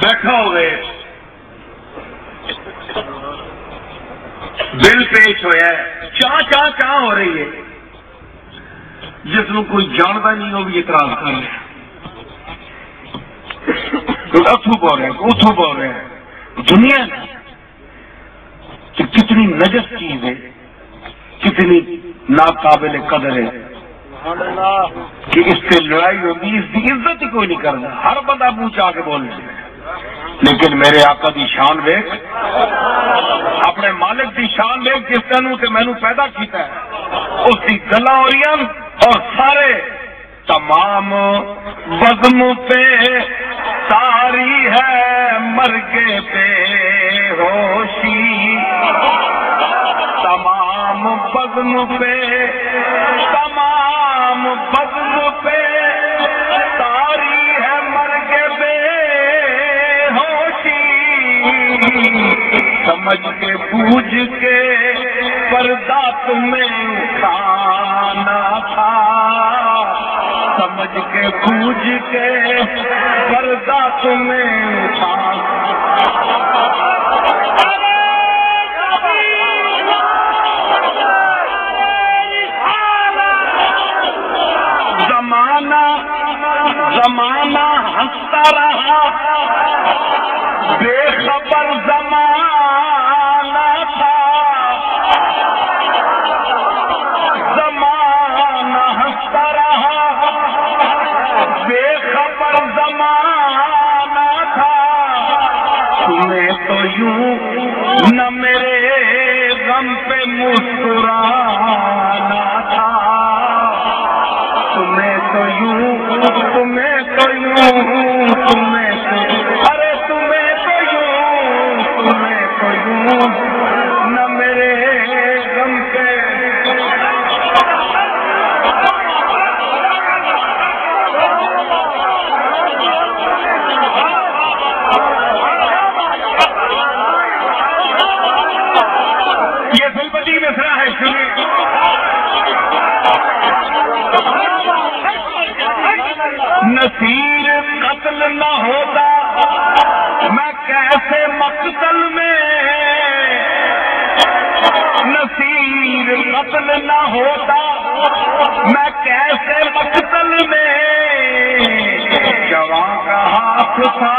بیٹھا ہوئے بل پیش ہوا چاہ چاہ چاہ ہو رہی ہے، جس کو کوئی جانتا نہیں وہ بھی اعتراض کر رہا ہے، کوئی اتھو بول رہے ہیں اتھو بول رہے ہیں۔ دنیا کہ کتنی نجس چیز ہے، کتنی ناقابل قدر ہے کہ اس سے لڑائی ہوتی ہے، اس کی عزت ہی کوئی نہیں کرتا، ہر بندہ منہ چاہ کے بول رہے ہیں۔ لیکن میرے آقا دی شان ویکھ، اپنے مالک دی شان ویکھ، جس تینوں تے مینوں پیدا کیتا ہے، اس کی گلاں ہو رہی ہیں اور سارے تمام بزم پہ ساری ہے مرگے پہ ہوشی، تمام بزم پہ تمام بزم پہ ساری ہے مرگے پہ ہوشی، سمجھ کے بوجھ کے پردہ تمہیں اٹھانا تھا، سمجھ کے بوجھ کے پردہ تمہیں اٹھانا، زمانہ ہنستا رہا، بے خبر زمانہ تھا، زمانہ ہنستا رہا، بے خبر زمانہ تھا، تمہیں تو یوں نہ میرے غم پہ مسکرانا تھا، تمہیں تو یوں تمہیں تو یوں تمہیں تو ارے تمہیں تو یوں نہ میرے غم پہ یہ دلبدی مصرع ہے، سنیے۔ نصیر قتل نہ ہوتا میں کیسے مقتل میں، نصیر قتل نہ ہوتا میں کیسے مقتل میں، جواں کا ہاتھ تھا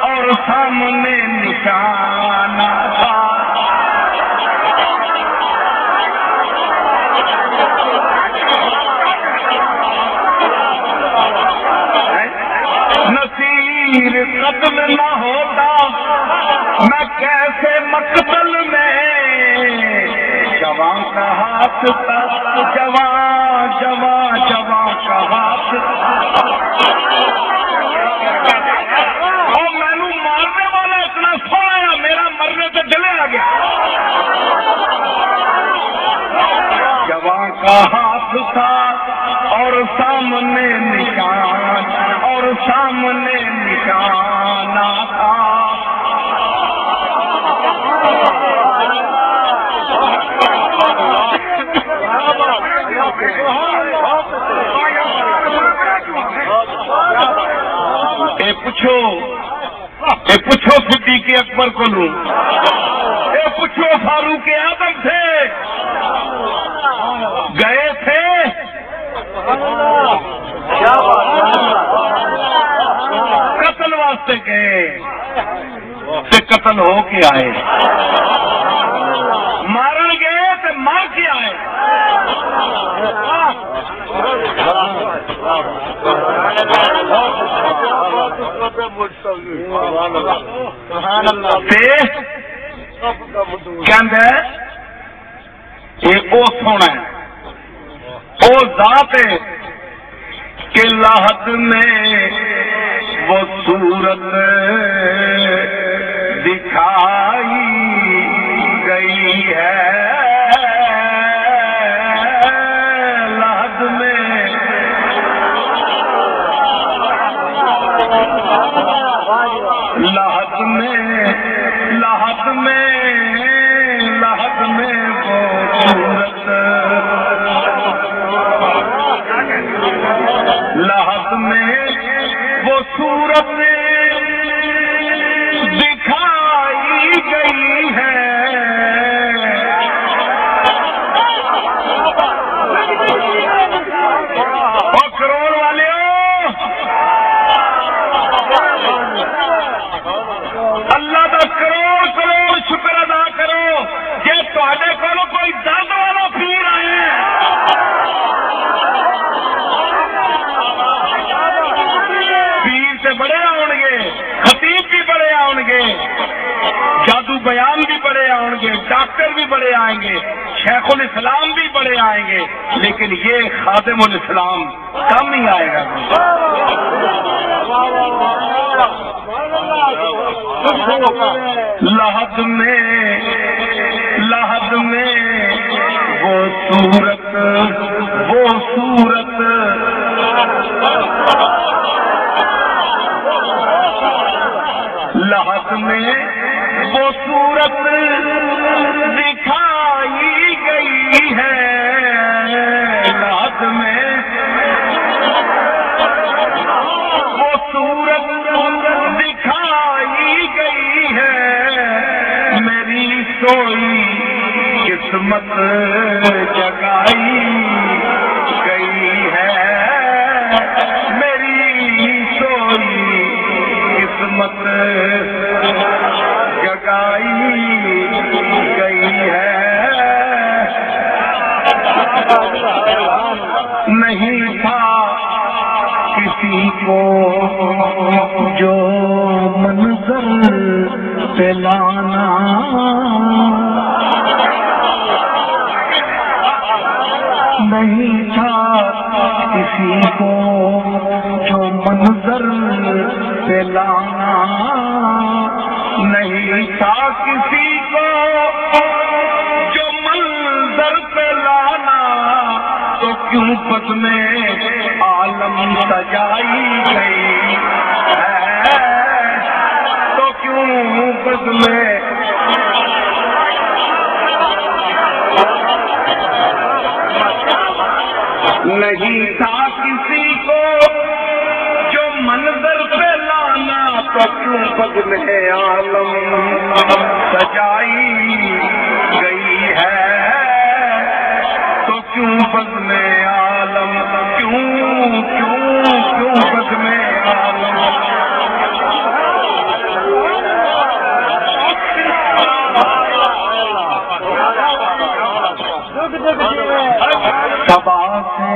اور سامنے نشانہ تھا، نصیر قتل نہ ہوتا میں کیسے مقتل میں، جواں کا ہاتھ تھا، جواں جواں جواں کا ہاتھ، اور مینوں مارنے والا اتنا سویا میرا مرنے سے دلے آ گیا، جواں کا ہاتھ تھا اور سامنے نشان، اور سامنے نشانہ تھا، اے پوچھو صدیق اکبر کو لوں، اے پوچھو فاروق اعظم سے، گئے تھے قتل واسطے گئے تے قتل ہو کے آئے، مارن گئے تے مار کے آئے، یہ سونا ہے وہ ذات ہے کہ لاحت میں وہ صورت دکھائی گئی ہے، لاحت میں لاحت میں لاحت میں لاحت میں وہ صورت، لاحت میں وہ صورت ڈاکٹر بھی بڑے آئیں گے، شیخ الاسلام بھی بڑے آئیں گے، لیکن یہ خادم الاسلام کم ہی آئے گا۔ لحد میں وہ صورت لحد میں وہ صورت دکھائی گئی ہے، لحد میں وہ صورت دکھائی گئی ہے، میری سوئی قسمت جگائی گئی ہے، میری سوئی قسمت جگائی گئی ہے۔ نہیں تھا کسی کو جو منظر پہ لانا، نہیں تھا کسی کو جو منظر پہ لانا، نہیں تھا کسی کو جو منظر پہ لانا، تو کیوں پد میں عالم سجائی گئی ہے، تو کیوں پد میں نہیں تھا کسی کو جو منظر پہ لانا، تو کیوں پد میں عالم سجائی گئی ہے، تو کیوں پد میں عالم کیوں پد میں عالم سبا سے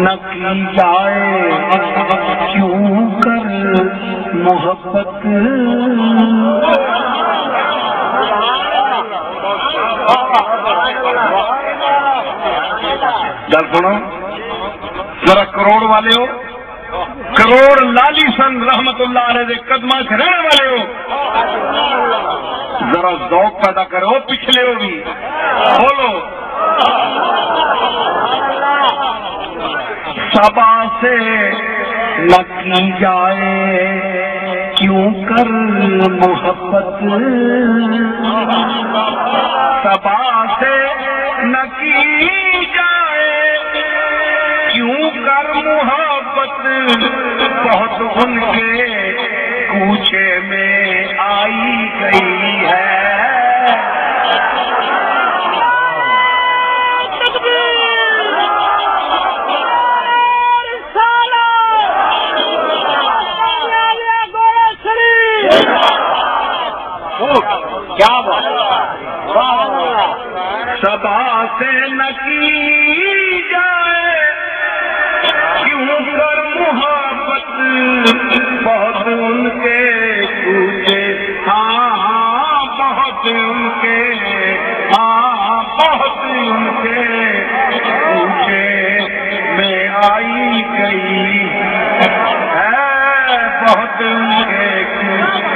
نہ کی جائے کیوں کر محبت، گل سنو ذرا، کروڑ والے ہو، کروڑ لالی سن رحمت اللہ علیہ دے قدماں سے رہنے والے ہو، ذرا ذوق پیدا کرو، پچھلے ہو بھی بولو۔ سبا سے نہ کی جائے کیوں کر محبت، سبا سے نہ کی جائے کیوں کر محبت، بہت ان کے کوچے میں آئی گئی ہے، کیا بات، سبا سے نہ کی جائے کیوں کر محبت، بہت ان کے کوچے، ہاں بہت ان کے، ہاں بہت ان کے کوچے میں آئی گئی ہے، بہت ان کے کوچے۔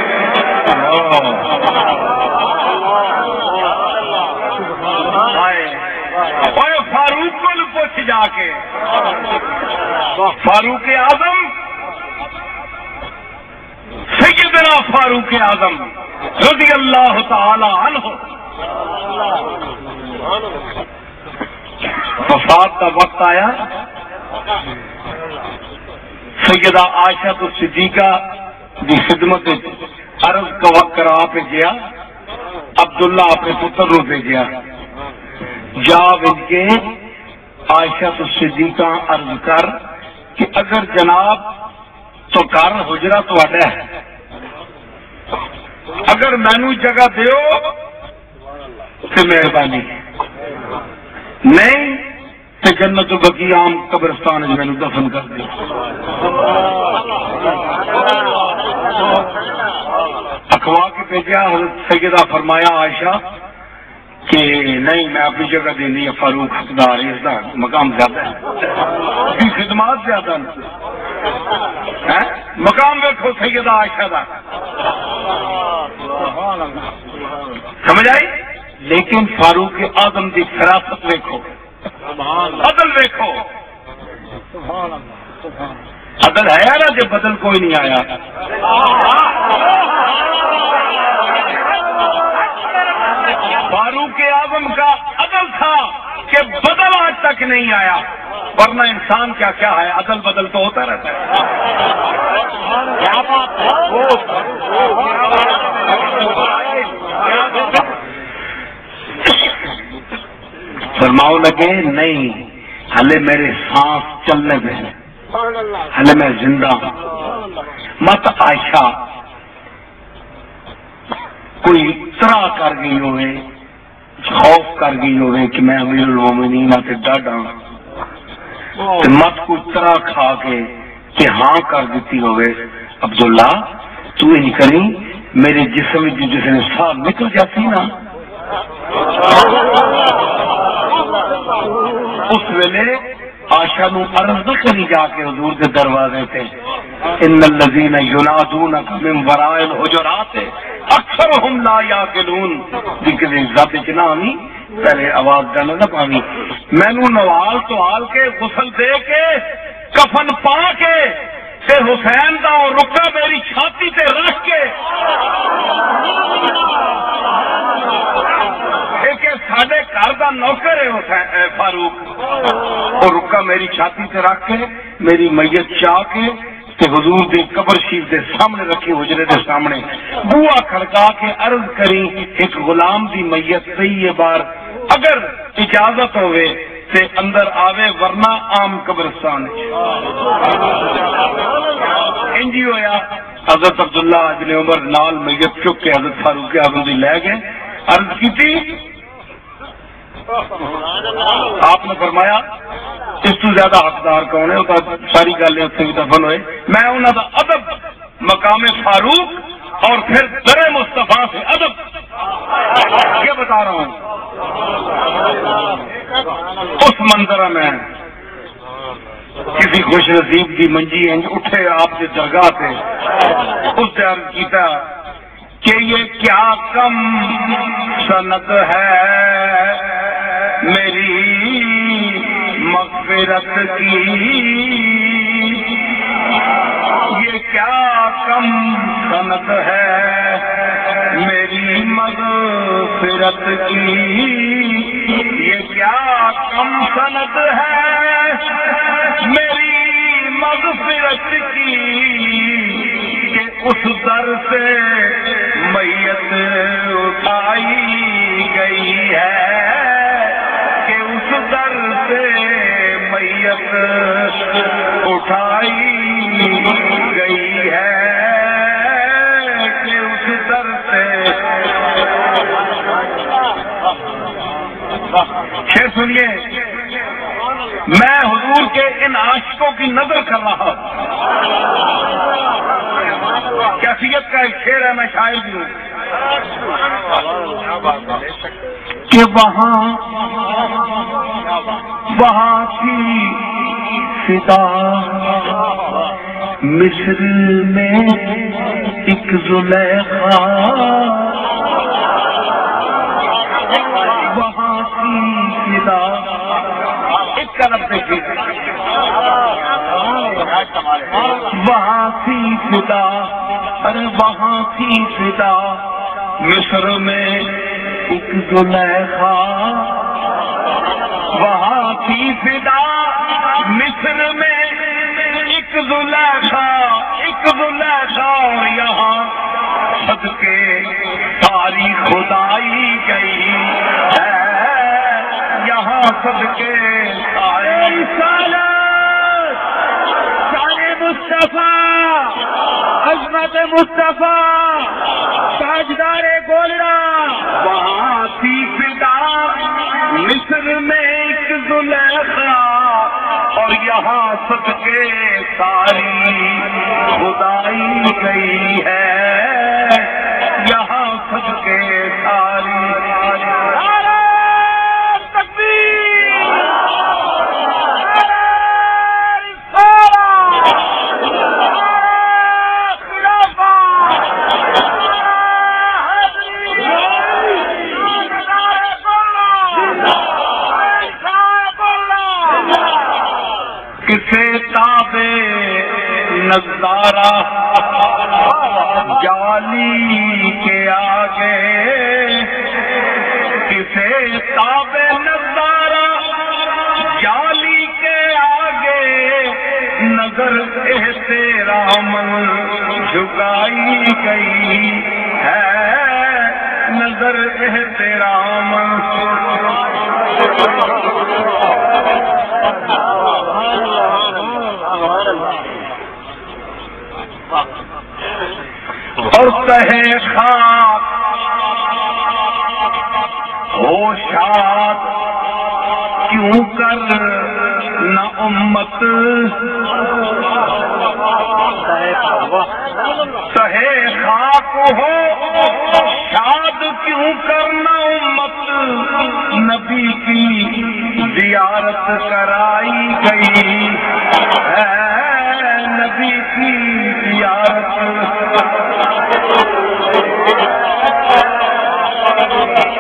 فاروق کو پوچھ جا کے، فاروق اعظم سیدنا فاروق اعظم رضی اللہ تعالی عنہ، وفات کا وقت آیا، سیدہ عائشہ صدیقہ کی خدمت عرض کرا بھیجیا، عبداللہ اپنے پتر نو بھیجیا، جا بھیج کے عائشہ صدیقہ عرض کر کہ اگر جناب تو گھر حجرہ تہاڈا ہے، اگر مینو جگہ دیو تو مہربانی، نہیں تو جنت بقیع عام قبرستان مینو دفن کر دو۔ اخوا کے بھیجا، حضرت سیدہ فرمایا عائشہ کہ نہیں میں اپنی جگہ دینی ہے فاروق حقدار ہے، اس کا مقام زیادہ ہے، اس کی خدمات زیادہ ہے، مقام دیکھو سیدہ عائشہ کا، سمجھ آئی؟ لیکن فاروق اعظم کی فراست دیکھو، عدل دیکھو، عدل ہے نا جو بدل کوئی نہیں آیا، فاروق اعظم کا عدل تھا کہ بدل آج تک نہیں آیا، ورنہ انسان کیا کیا ہے، عدل بدل تو ہوتا رہتا ہے۔ فرماؤ لگے نہیں ہلے میرے سانس چلنے میں، ہلے میں زندہ ہوں، مت عائشہ کوئی طرح کر گئی ہوئے، خوف کر گئی ہوئے کہ میں امیر المومنین سے ڈاڈا، مت کوئی طرح کھا کے کہ ہاں کر دیتی ہوئے عبداللہ تو نہیں کریں، میرے جسم کی جس نے ساہ نکل جاتی نا، اس ویلے آشا نو عرض نہ کری جا کے حضور کے دروازے تے ان الذین ینادونک من وراء الحجرات اکثرهم لا یعقلون، ذکر ذات جنانی پہلے آواز ڈالنا نہ پانی، میں نو نوال تو حال کے غسل دے کے کفن پا کے تے حسین دا رکا میری چھاتی تے رکھ کے ساڈے گھر کا نوکر ہے فاروق، اور رکا میری چھاتی سے رکھ کے میری میت چاہ کے تے حضور دی قبر شریف دے سامنے رکھی، حجرے دے سامنے بوا کھڑکا کے عرض کری ایک غلام دی میت صحیح ہے بار، اگر اجازت ہوئے تے اندر آوے ورنہ عام قبرستان انجی ہویا۔ حضرت عبداللہ ابن عمر نال میت چک کے حضرت فاروق اعظم دی لے گئے، عرض کی تھی آپ نے فرمایا اس تو زیادہ حقدار کون ہے، ساری گل اتنے بھی دفن ہوئے، میں انہوں کا ادب مقام فاروق اور پھر در مصطفیٰ سے ادب یہ بتا رہا ہوں۔ اس منظر میں کسی خوش نصیب کی منجی انج اٹھے آپ کی درگاہ سے، اس سے عرض کیتا کہ یہ کیا کم سند ہے میری مغفرت کی، یہ کیا کم سند ہے میری مغفرت کی، یہ کیا کم سند ہے میری مغفرت کی، کہ اس در سے میت اٹھائی گئی ہے، کہ اس در سے میت اٹھائی گئی ہے، کہ اس در سے پھر سنیے میں حضور کے ان عاشقوں کی نظر کر رہا ہوں، کیفیت کا ایک شعر ہے، میں شاعر بھی ہوں کہ وہاں تھی فدا مصر میں ایک زلیخا، وہاں تھی فدا ایک طرف سے وہاں تھی فدا، ارے وہاں تھی فدا مصر میں ایک زلیخا، وہاں تھی فدا مصر میں ایک زلیخا، ایک زلیخا، اور یہاں صدقے ساری خدائی گئی ہے، یہاں صدقے ساری شان مصطفیٰ، عظمت مصطفیٰ، تاجدار گولڑا، وہاں تھی فدا مصر میں ایک زلیخا، اور یہاں صدقے ساری خدائی گئی ہے، یہاں صدقے ساری کسے تابے نظارہ جالی کے آگے، کسے تابے نظارہ جالی کے آگے، نظر احترام جھکائی گئی ہے، نظر احترام اور کہے خاک ہو شاد کیوں کر نہ امت، کہے خاک ہو شاد کیوں کر نہ امت، نبی کی زیارت کرائی گئی ہے، نبی کی زیارت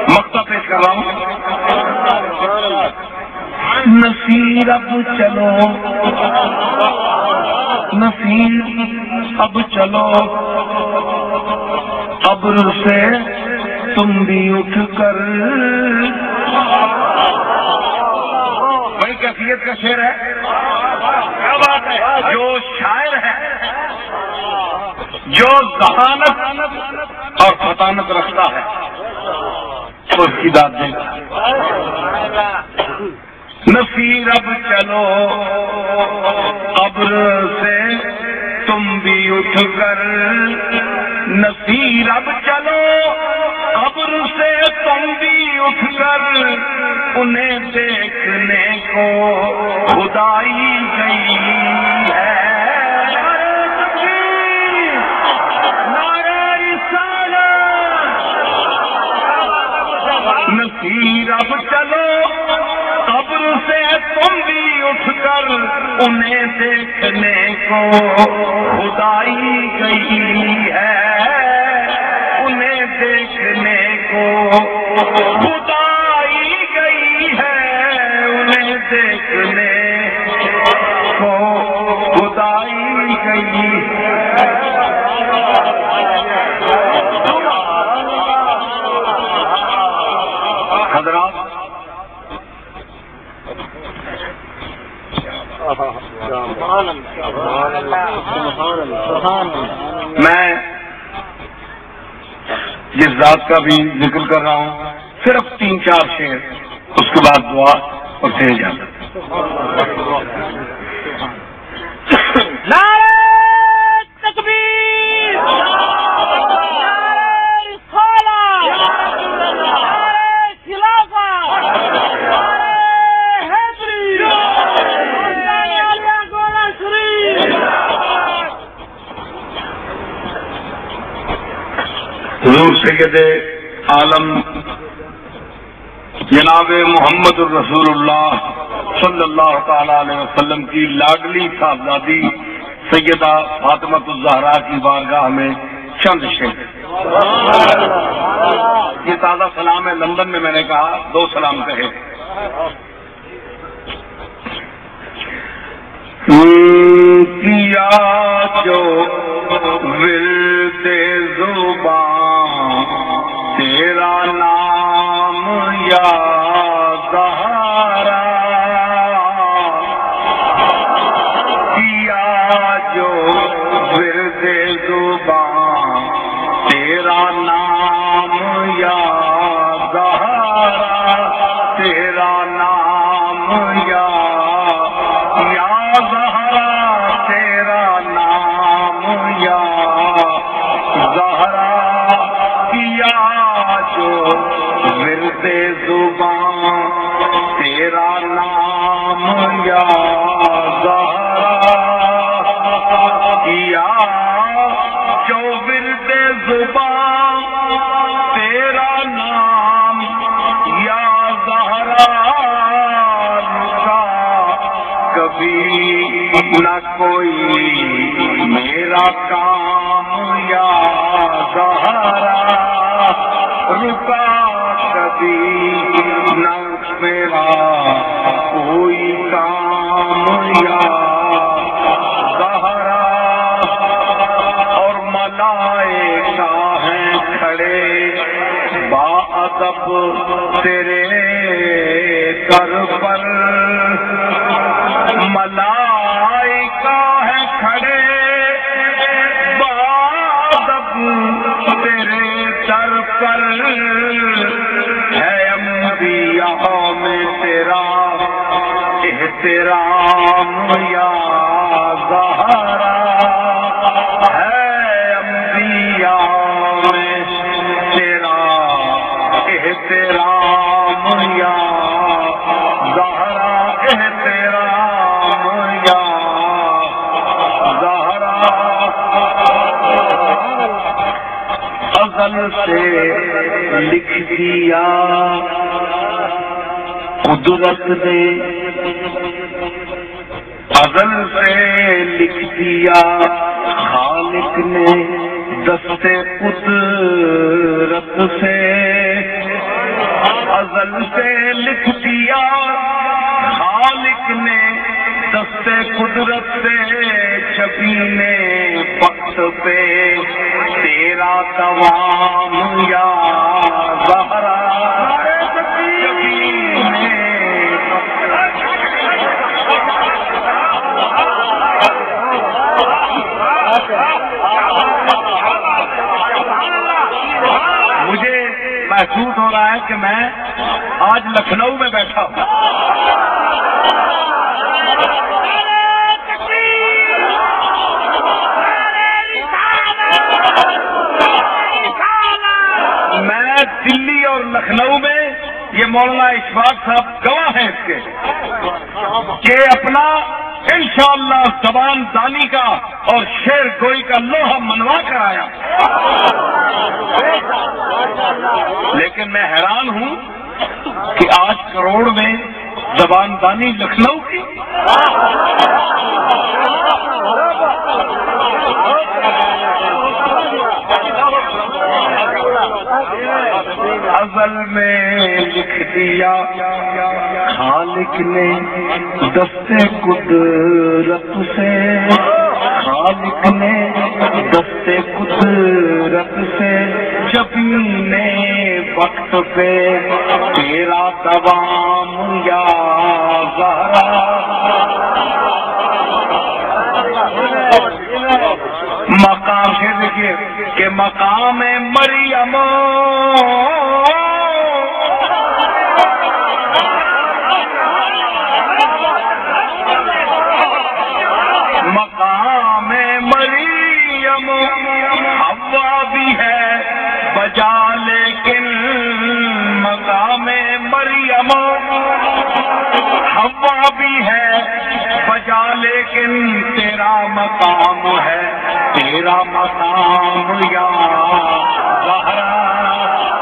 مقطع پیش کر رہا ہوں۔ نصیر اب چلو، نصیر اب چلو، قبر سے تم بھی اٹھ کر، بڑی کیفیت کا شعر ہے، کیا بات ہے، جو شاعر ہے جو ذہانت اور فطانت رکھتا ہے تو اس کی داد دے گا۔ نصیر اب چلو قبر سے تم بھی اٹھ کر، نصیر اب چلو قبر سے تم بھی اٹھ کر، انہیں دیکھنے کو خدائی گئی ہے، نصیر اب چلو قبر سے تم بھی اٹھ کر، انہیں دیکھنے کو خدائی گئی ہے، انہیں دیکھنے کو خدائی گئی ہے، انہیں دیکھنے کو خدائی گئی ہے۔ حضرات، میں جس ذات کا بھی ذکر کر رہا ہوں صرف 3-4 شعر، اس کے بعد دعا اور پھر اجازت۔ حضور سید عالم جناب محمد الرسول اللہ صلی اللہ تعالی علیہ وسلم کی لاڈلی صاحبزادی سیدہ فاطمۃ الزہرا کی بارگاہ میں چند شعر۔ یہ تازہ سلام ہے، لندن میں میں نے کہا 2 سلام کہے۔ کیا جو ورد زبان تیرا نام یا زہرا، کیا جو ورد زبان تیرا نام یا زہرا، تیرا نام یا زہرا، تیرا نام یا زہرا، کیا جو ورد زبان تیرا نام یا زہرا، کیا جو ورد زبان تیرا نام یا زہرا، کبھی نہ کوئی میرا کام یا زہرا، رکا کبھی نہ میرا کوئی کام یا ادب تیرے در پر ملائکہ ہے کھڑے بادب تیرے در پر ہے انبیاء میں تیرا احترام یا زہرا ہے انبیاء میں تیرا احترام یا زہرا احترام یا زہرا ازل سے لکھ دیا قدرت نے ازل سے لکھ دیا خالق نے دستے قدرت سے ازل سے لکھ دیا خالق نے دستے قدرت سے چھپینے وقت پہ تیرا دوام یا زہرا مجھے محسوس ہو رہا ہے کہ میں آج لکھنؤ میں بیٹھا ہوں. میں دلی اور لکھنؤ میں یہ مولانا اشفاق صاحب گواہ ہیں اس کے کہ اپنا انشاءاللہ زبان دانی کا اور شعر گوئی کا لوہا منوا کر آیا. لیکن میں حیران ہوں کہ آج کروڑ میں زبان دانی لکھنؤ کی. ازل میں لکھ دیا خالق نے دستے قدرت سے خالق نے دستے قدرت سے چھپینے وقت پہ تیرا دوام یا زہرا مقام سے دیکھیے کہ مقام مریم مقام مریم حوا بھی ہے بجا لیکن مقام مریم حوا بھی ہے بجا لیکن تیرا مقام ہے تیرا مقام یا زہرا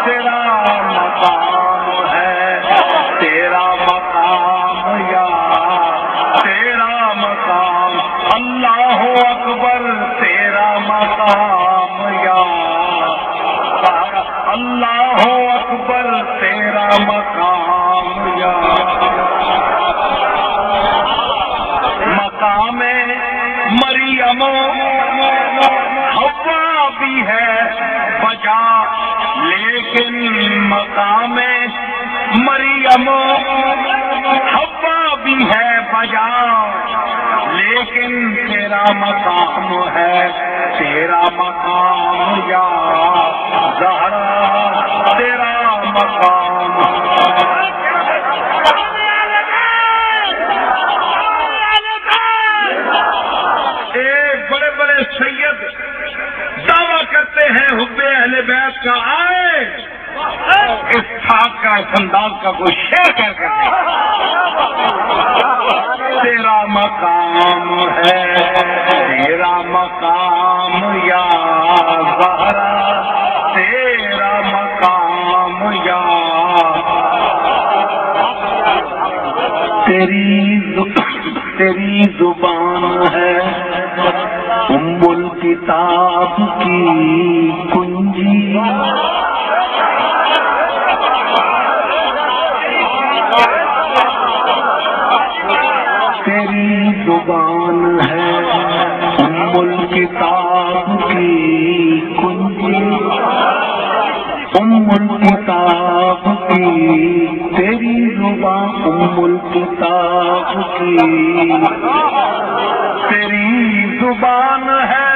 تیرا مقام ہے تیرا مقام یا تیرا مقام اللہ اکبر تیرا مقام یا زہرا اللہ اکبر تیرا مقام یا مقام مریم حوا بھی ہے بجا لیکن مقام مریم حوا بھی ہے بجا لیکن تیرا مقام ہے تیرا مقام یا زہرا تیرا مقام. بڑے بڑے سید دعویٰ کرتے ہیں حب اہل بیت کا آئے اس ٹھاک کا اس انداز کا کوئی شعر کہہ کر تیرا مقام ہے تیرا مقام یا زہرا تیرا مقام یا تیری زبان ہے ام الکتاب کی کنجی تیری زبان ہے ام الکتاب کی کنجی الکتاب کی تیری زبان الکتاب کی تیری زبان ہے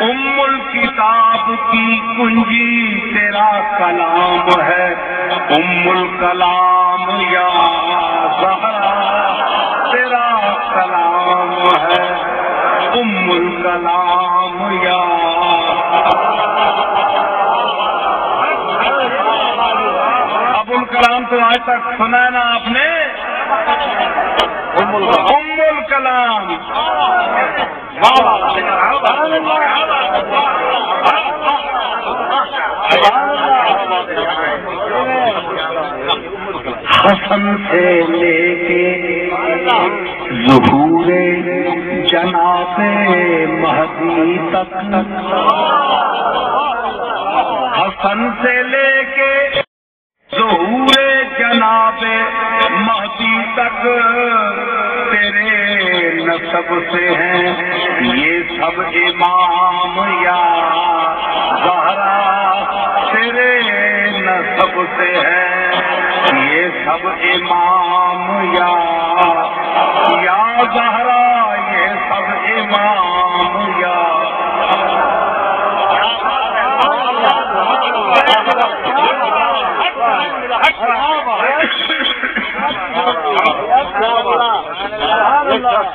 الکتاب کی کنجی تیرا کلام ہے الکلام یا زہرا تیرا کلام ہے الکلام یا الکلام تو آج تک سنا ہے نا آپ نے الکلام حسن سے لے کے ظہور جناب مہدی تک حسن سے لے کے ظہور جناب مہدی تک تیرے نسب سے ہیں یہ سب امام یا زہرا تیرے نسب سے ہیں یہ سب امام یا زہرا یہ سب امام یا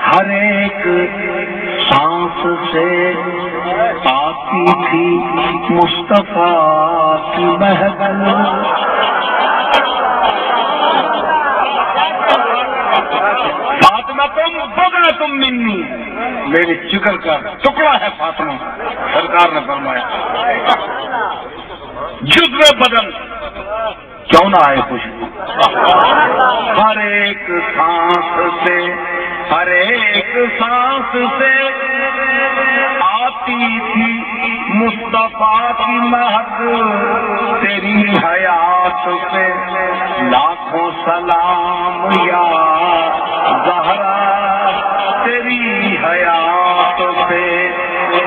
ہر ایک سانس سے آتی تھی مصطفیٰ کی مہک فاطمہ تم بغا تم منی میرے جگر کا ٹکڑا ہے فاطمہ سرکار نے فرمایا جزو بدن کیوں نہ آئے خوشبو ہر ایک سانس سے ہر ایک سانس سے آتی تھی مصطفیٰ کی مہک تیری حیات پہ لاکھوں سلام یا زہرا تیری حیات پہ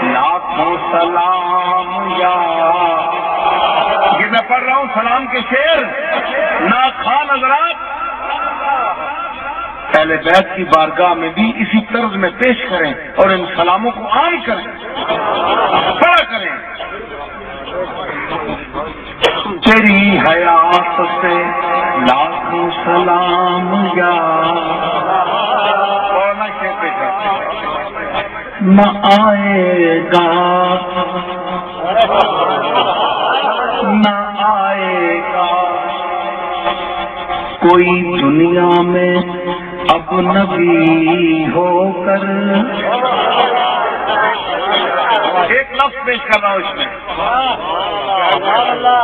لاکھوں سلام یا یہ میں پڑھ رہا ہوں سلام کے شعر ناخوان حضرات پہلے بیت کی بارگاہ میں بھی اسی طرز میں پیش کریں اور ان سلاموں کو عام کریں پڑھا کریں تیری حیات سے لاکھوں سلام یا نہ آئے گا نہ آئے گا کوئی دنیا میں اب نبی ہو کر ایک لفظ پیش کر رہا ہوں اس میں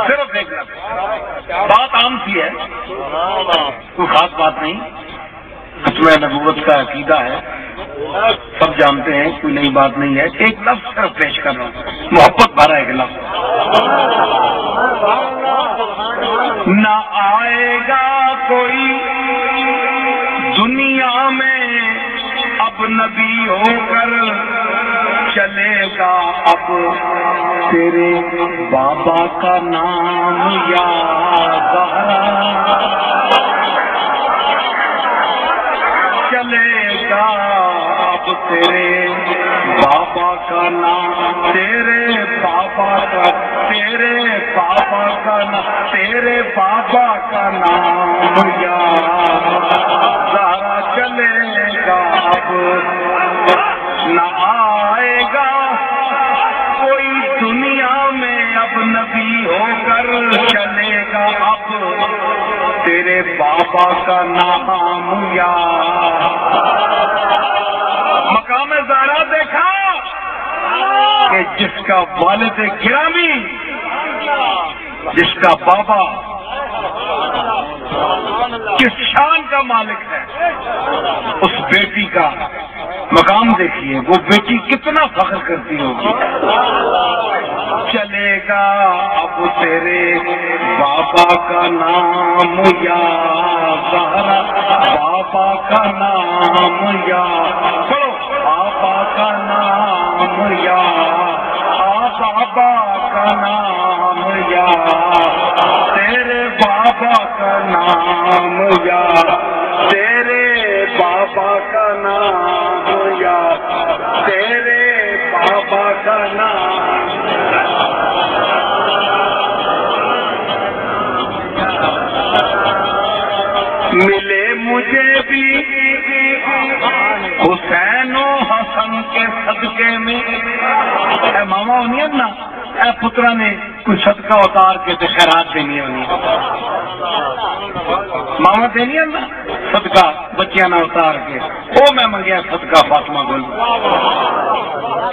صرف ایک لفظ بات عام سی ہے کوئی خاص بات نہیں ختم نبوت کا عقیدہ ہے سب جانتے ہیں کوئی نئی بات نہیں ہے ایک لفظ صرف پیش کر رہا ہوں محبت بھرا ایک لفظ نہ آئے گا کوئی دنیا میں اب نبی ہو کر چلے گا اب تیرے بابا کا نام یا زہرا چلے گا اب تیرے بابا کا نام تیرے بابا کا نام یا زہرا چلے گا اب نہ آئے گا کوئی دنیا میں اب نبی ہو کر چلے گا اب تیرے بابا کا نام یا مقام زہرا دیکھا کہ جس کا والد گرامی جس کا بابا کس شان کا مالک ہے اس بیٹی کا مقام دیکھیے وہ بیٹی کتنا فخر کرتی ہوگی چلے گا اب تیرے بابا کا نام یا زہرا بابا کا نام یا پڑھو بابا کا نام یا بابا کا نام یا تیرے بابا کا نام یا تیرے بابا کا نام یا تیرے بابا کا نام ملے مجھے بھی حسین و حسن کے صدقے میں. اے ماما ہونی نا اے پترا نے کوئی صدقہ اتار کے تے خیرات دینی ہونی ماما دینی ہے نا صدقہ بچیاں نہ اتار کے وہ میں منگیا صدقہ فاطمہ گل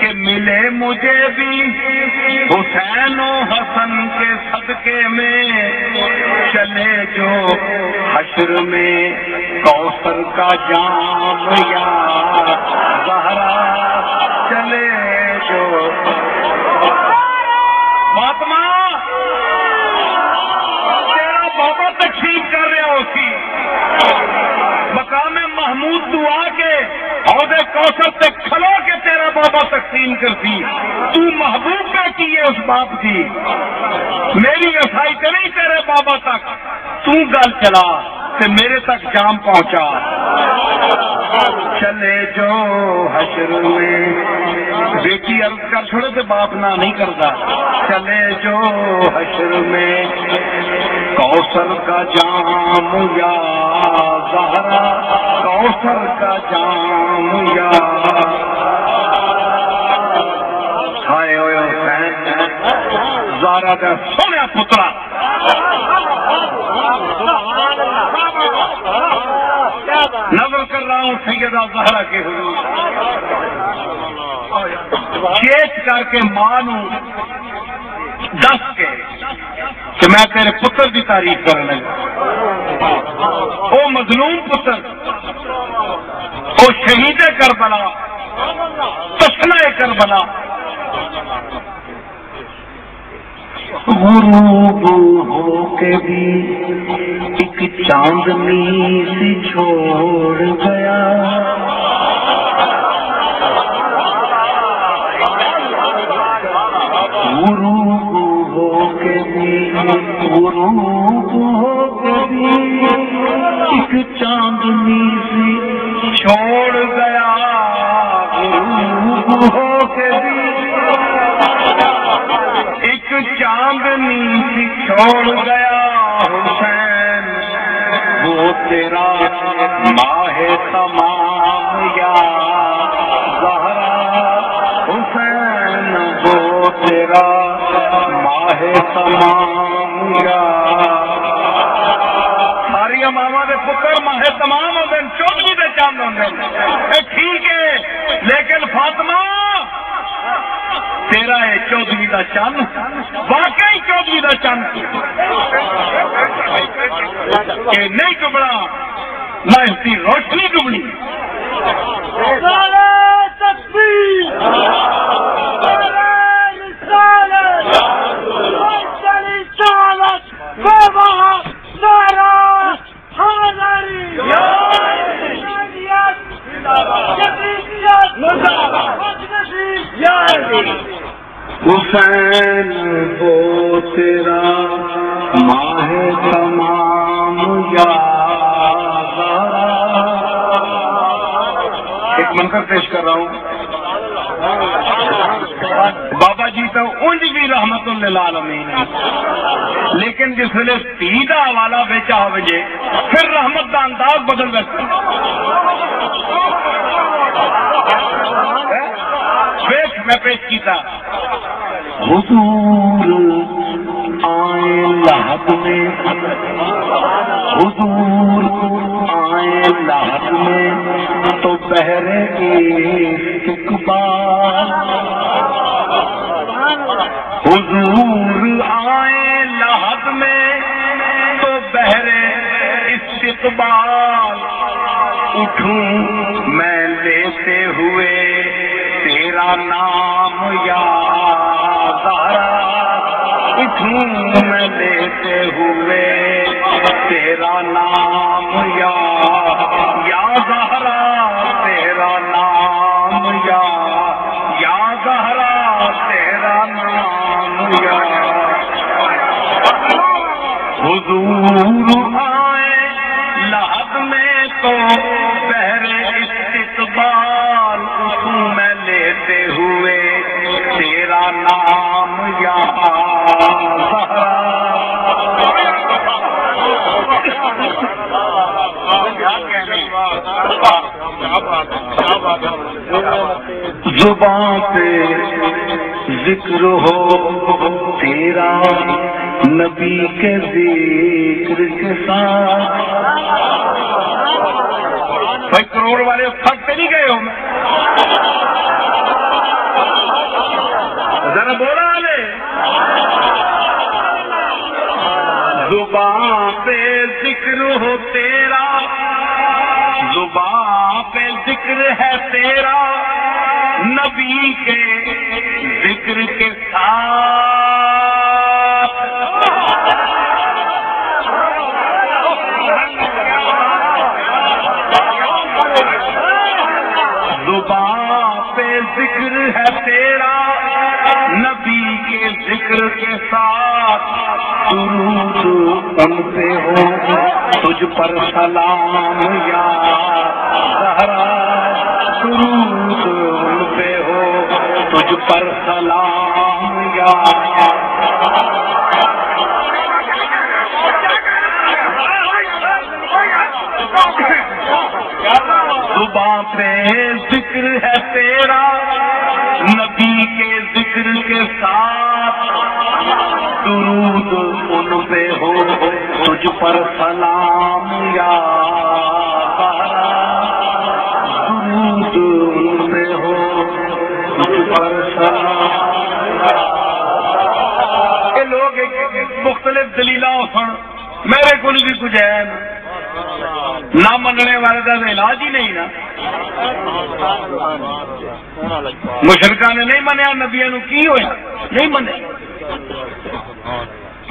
کہ ملے مجھے بھی حسین و حسن کے صدقے میں چلے جو حشر میں کوثر کا جام یا زہرا چلے جو فاطمہ تیرا بابا تقسیم کر رہا ہوتی مقام محمود دعا کے حوض کوثر سے کھلو کے تیرا بابا تقسیم کرتی تو محبوب بیٹی ہے اس باپ کی میری رسائی تو نہیں تیرے بابا تک تو گل چلا کہ میرے تک جام پہنچا چلے جو حشر میں بیٹی عرض کر چھوڑے تو باپ نہ نہیں کرتا چلے جو حشر میں کوثر کا جام یا زہرا کوثر کا جام یا ہائے ہوئے حسین زہرا کا سونے پترا نظر کر رہا ہوں سیدہ زہرا کے حضور چیت کر کے ماں نو دس کے کہ میں تیرے پتر کی تعریف کرنے لگا وہ مظلوم پتر وہ شہید کربلا تسلا کربلا غروب ہو کے بھی ایک چاندنی سی چھوڑ گیا غروب ہو کے بھی ایک چاندنی سی چھوڑ گیا غروب ہو کے بھی ایک چاندنی سی چھوڑ گیا حسین وہ تیرا ماہ تمام یا زہرا حسین وہ تیرا ماہ تمام یا ساری ماما دے پتر ماہ تمام ہوتے ہیں 14 دے چاند ہوتے ٹھیک ہے لیکن فاطمہ تیرا ہے 14 کا چند واقعی 14 کا چند کہ نہیں ڈبنا نہ اس کی روشنی ڈبنی حسین وہ تیرا ماہ تمام یا ایک منظر پیش کر رہا ہوں بابا جی تو انج بھی رحمت للعالمین لیکن جس ویلے دھی کا حوالہ بیچا ہو جے پھر رحمت کا انداز بدل جاتا میں پیش کیتا حضور آئے لحد میں حضور آئے لحد میں تو بہرے استقبال حضور آئے لحد میں تو بہرے استقبال اٹھوں میں لیتے ہوئے تیرا نام یا زہرا اٹھوں میں لیتے ہوئے تیرا نام یا زہرا تیرا نام یا زہرا تیرا نام یا حضور آئے لحد میں تو بہرے استقبال اٹھوں میں لیتے ہوئے تیرا نام یا زبان پہ ذکر ہو تیرا نبی کے ذکر کے ساتھ. بھائی کروڑ والے تھک پہ نہیں گئے ہو میں ذرا بولا لے. زبان پہ ذکر ہو تیرا, زبان پہ ذکر ہے تیرا نبی کے ذکر کے ساتھ. زبان پہ ذکر ہے تیرا نبی کے ذکر کے ساتھ. درود ان پہ ہو تجھ پر سلام یا زہرا, درود ان پہ ہو تجھ پر سلام یا زبان پہ ذکر ہے تیرا نبی کے ذکر کے ساتھ. درود ان پہ ہو تجھ پر سلام یا زہرا, درود ان پہ ہو تجھ پر سلام. یہ لوگ مختلف دلیلاں سن, میرے کو بھی کچھ ہے نہ مننے والے کا علاج ہی نہیں نا. مشرکاں نے نہیں منیا نبیاں نو کی ہویا, نہیں منے.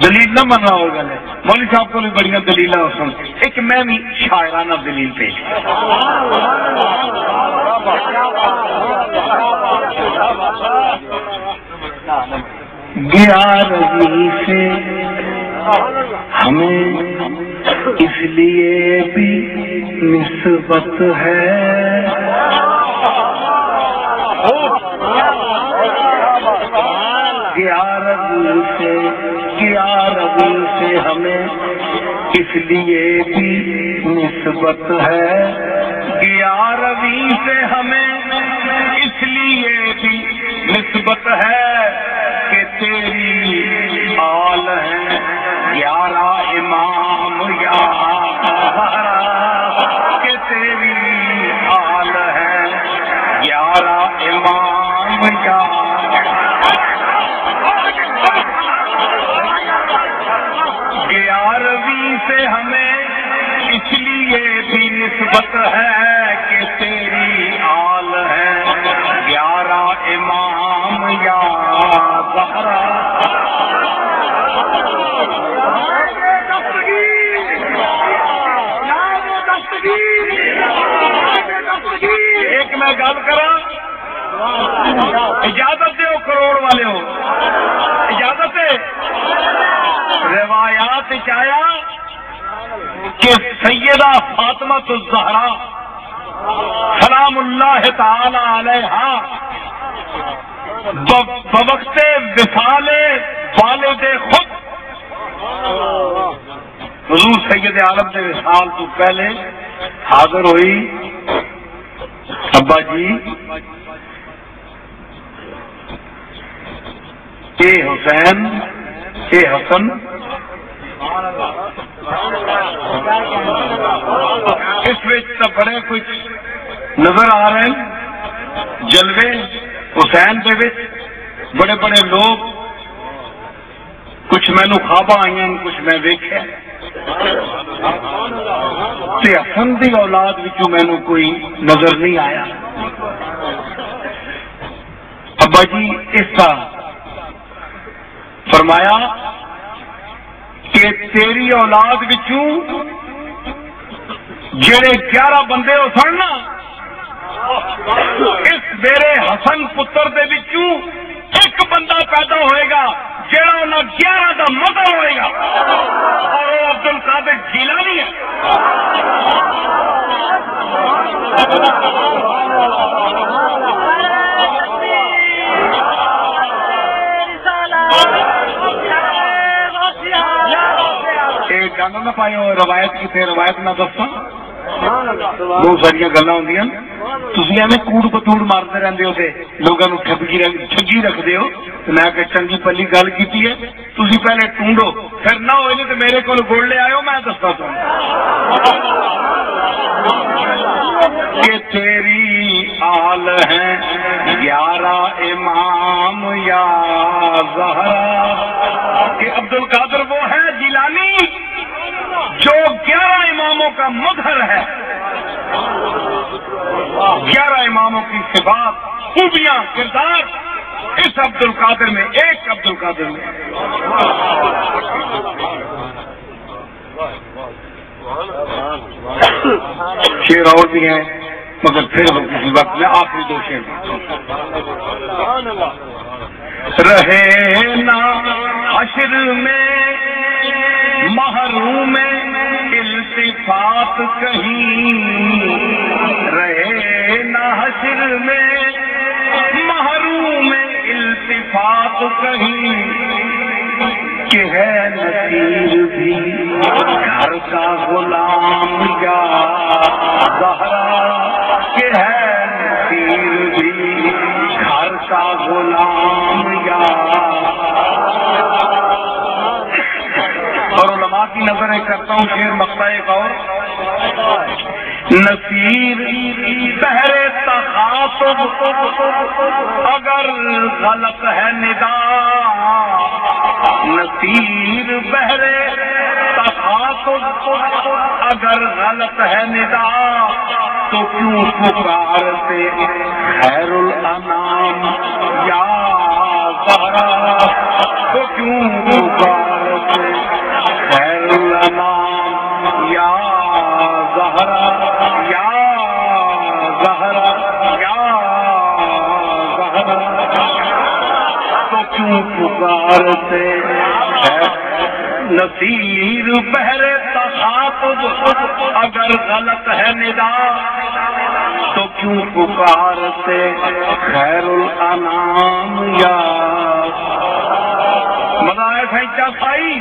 دلیل نہ من رہا ہوگا. مولوی صاحب کو بھی بڑی دلیل سن, ایک میں بھی شاعرانہ دلیل پیش. گیا رضی سے ہمیں اس لیے بھی نسبت ہے, گیا ربی سے ہمیں اس لیے بھی نسبت ہے. گیا ربی سے ہمیں اس لیے بھی نسبت ہے کہ تیری آل ہے 11 امام یا زہرا, کہ تیری آل ہے 11 امام یا 11ویں سے ہمیں اس لیے بھی نسبت ہے کہ تیری آل ہے 11 امام یا زہرا. ایک میں گل کرا, اجازت دو کروڑ والے ہو, اجازت ہے. روایات آیا کہ سیدہ فاطمہ الزہرا سلام اللہ تعالی علیہا بوقت وصال والد خود حضور سید عالم کے وصال تو پہلے حاضر ہوئی. ابا جی اے حسین اے حسن, اس وقت بڑے کچھ نظر آ رہے ہیں جلوے حسین دے وچ, بڑے بڑے لوگ, کچھ مینو خواباں آئی, کچھ میں ویکھیا. حسن دی اولاد وچوں مینو کوئی نظر نہیں آیا. ابا جی اس کا فرمایا کہ تیری اولاد وچوں جڑے 11 بندے ہو سن نا, اس میرے حسن پتر دے وچوں ایک بندہ پیدا ہوئے گا جہاں انہیں 11 کا مطلب ہوئے گا اور وہ عبد القادر جیلانی ہے. گانا نہ پائے روایت کتنے روایت نہ دساں بہت ساری گلا ہوں تھی ایویں کوڑ پتوڑ مارتے رہتے ہو لوگوں کو ٹھگی رکھتے ہو. میں کہ چنگی پلی گل کی ہے تھی پہلے ٹونڈو پھر نہ ہوئے تو میرے کو گول لے آئے میں دستا تمہیں کہ تیری آل ہے 11 امام یا زہرا کہ عبد القادر وہ ہے جیلانی جو 11 اماموں کا مظہر ہے. 11 اماموں کی صفات خوبیاں کردار اس عبد القادر میں ایک عبد القادر میں. شعر اور بھی ہیں مگر پھر ہم کسی وقت میں آخری 2 شعر رہے نا حشر میں محروم التفات کہیں رہے نہ حشر میں محروم التفات کہیں کہ ہے نصیر بھی گھر کا غلام یا زہرا کہ ہے نصیر بھی گھر کا غلام یا. اور علماء کی نظریں کرتا ہوں شعر مقطع ایک اور نصیر بہر تخاطب اگر غلط ہے ندا نصیر بہر تخاطب اگر غلط ہے ندا تو کیوں پکارتے خیر الانام یا زہرا تو کیوں پکارتے خیر الانام یا زہرا یا زہرا یا زہرا تو کیوں پکارتے نصیر بہر تخاطب اگر غلط ہے ندا تو کیوں پکارتے خیر الانام یا. مزہ آیا سائیں کیا سائی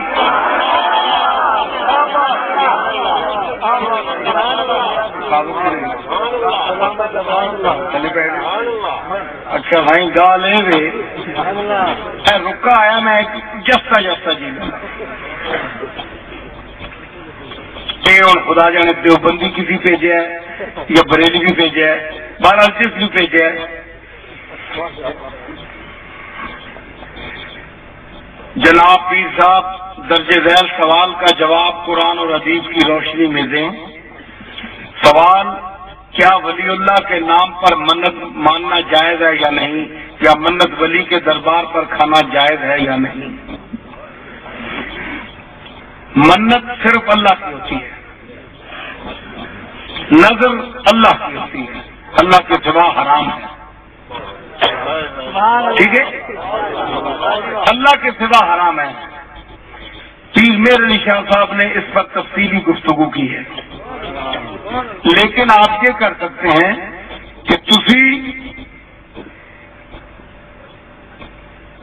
اچھا بھائی گا لے وے رکا آیا میں جستا جستا جی ہوں خدا جانے دیوبندی کسی بھیجا ہے یا بریلی بھی بھیجا ہے بہرحال جس بھی بھیجا ہے. جناب پیر صاحب درج ذیل سوال کا جواب قرآن اور حدیث کی روشنی میں دیں. سوال کیا ولی اللہ کے نام پر منت ماننا جائز ہے یا نہیں یا منت ولی کے دربار پر کھانا جائز ہے یا نہیں. منت صرف اللہ کی ہوتی ہے نظر اللہ کی ہوتی ہے اللہ کے سوا حرام ہے. ٹھیک ہے اللہ کے سوا حرام ہے. پیر میر علی شاہ صاحب نے اس پر تفصیلی گفتگو کی ہے لیکن آپ یہ کر سکتے ہیں کہ تسی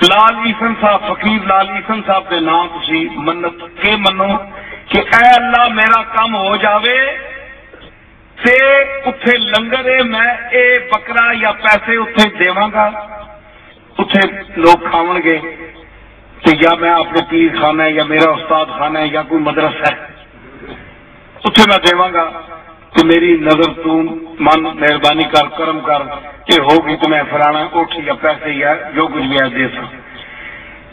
لال ایسن صاحب فقیر لال ایسن صاحب کے نام تسی منت کے منو کہ اے اللہ میرا کام ہو جاوے تے اتھے لنگر ہے میں اے بکرا یا پیسے اتھے دیواں گا اتھے لوگ کھاون گے کہ یا میں اپنے پیر خانہ ہے یا میرا استاد خانہ ہے یا کوئی مدرسہ ہے اتھے میں دیواں گا تو میری نظر تو من مہربانی کر کرم کر کہ ہوگی تو میں فلانا اٹھ یا پیسے یا جو کچھ بھی ہے دے سکوں.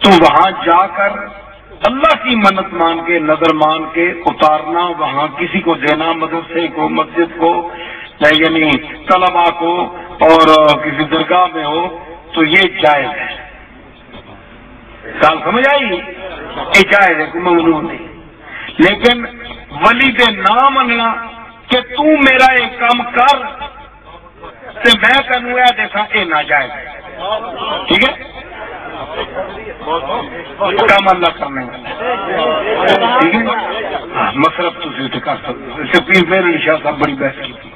تو وہاں جا کر اللہ کی منت مان کے نظر مان کے اتارنا وہاں کسی کو دینا مدرسے کو مسجد کو یعنی طلبا کو اور کسی درگاہ میں ہو تو یہ جائز ہے. گل سمجھ آئی یہ جائز ہے کوئی ممنوع نہیں. لیکن ولی دے نام مننا کہ تو میرا ایک کام کر تے میں تینوں یہ دیکھا یہ ناجائز ہے. ٹھیک ہے کام اللہ کرنے والا، ٹھیک ہے؟ مصرف تھی کر سکتے، اسے پیر میرے علی شاہ صاحب بڑی بحث کی تھی۔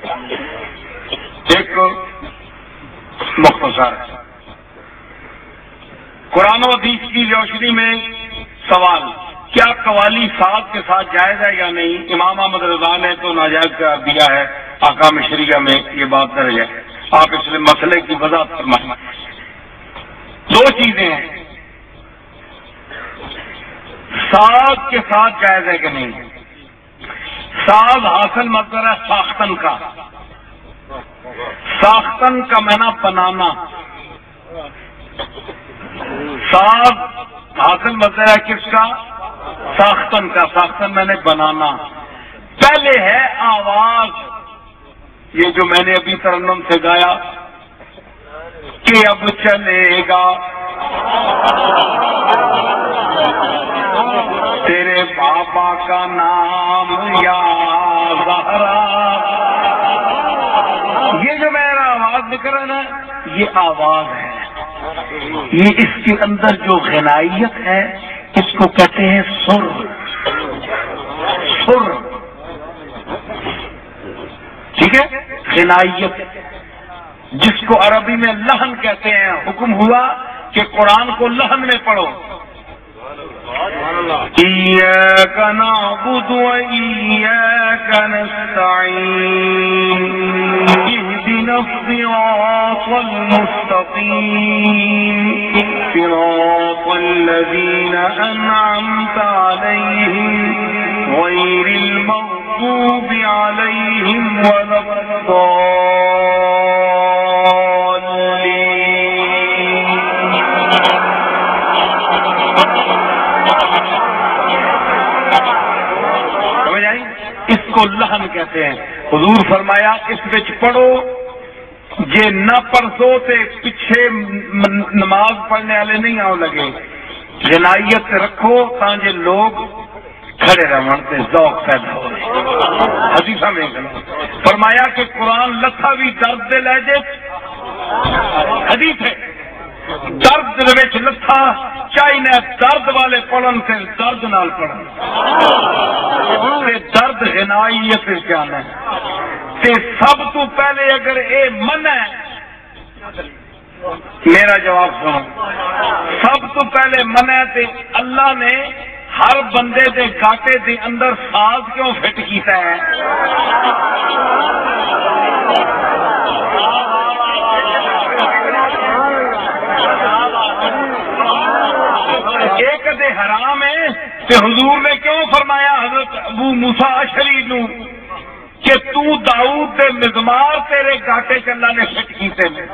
ایک مختصر قرآن و حدیث کی روشنی میں سوال، کیا قوالی ساتھ کے ساتھ جائز ہے یا نہیں؟ امام احمد رضا نے تو ناجائز قرار دیا ہے، احکام شریعہ میں یہ بات درج ہے۔ آپ اس مسئلے کی وضاحت فرمائیں۔ دو چیزیں ہیں، ساتھ کے ساتھ جائز ہے کہ نہیں؟ ساز حاصل مطلب ہے ساختن کا، ساختن کا معنی بنانا، ساز حاصل مطلب ہے کس کا؟ ساختن کا، ساختن میں نے بنانا۔ پہلے ہے آواز، یہ جو میں نے ابھی ترنم سے گایا کہ اب چلے گا تیرے بابا کا نام یا زہرا، یہ جو میرا آواز نکل رہا ہے نا، یہ آواز ہے، یہ اس کے اندر جو غنائیت ہے اس کو کہتے ہیں سر، سر، ٹھیک ہے؟ غنائیت جس کو عربی میں لحن کہتے ہیں۔ حکم ہوا کہ قرآن کو لحن میں پڑھو، ایاک نعبد و ایاک نستعین اہدنا الصراط المستقیم صراط الذین انعمت علیہم غیر المغضوب علیہم ولا اس کو لحن کہتے ہیں۔ حضور فرمایا اس وچ پڑھو، جے نہ پڑھو تے پیچھے نماز پڑھنے والے نہیں آؤ لگے، غنائیت رکھو تاکہ لوگ کھڑے رہن تے ذوق پیدا ہو۔ حدیث میں فرمایا کہ قرآن لکھا بھی درد دے لہجے، حدیث ہے درد وچ لکھا چاہیے درد والے پڑھن سے درد نال پڑھن، درد غنائیت کیا ہے؟ سب تو پہلے اگر اے من ہے، میرا جواب سنو، سب تو پہلے من ہے تے اللہ نے ہر بندے دے گاٹے دے اندر ساز کیوں فٹ کیتا ہے؟ ایک دے حرام ہے تے حضور نے کیوں فرمایا حضرت ابو موسیٰ اشعری نو کہ تو داؤد دے مزمار تیرے گاٹے چ اللہ نے فٹ کیتے ہیں،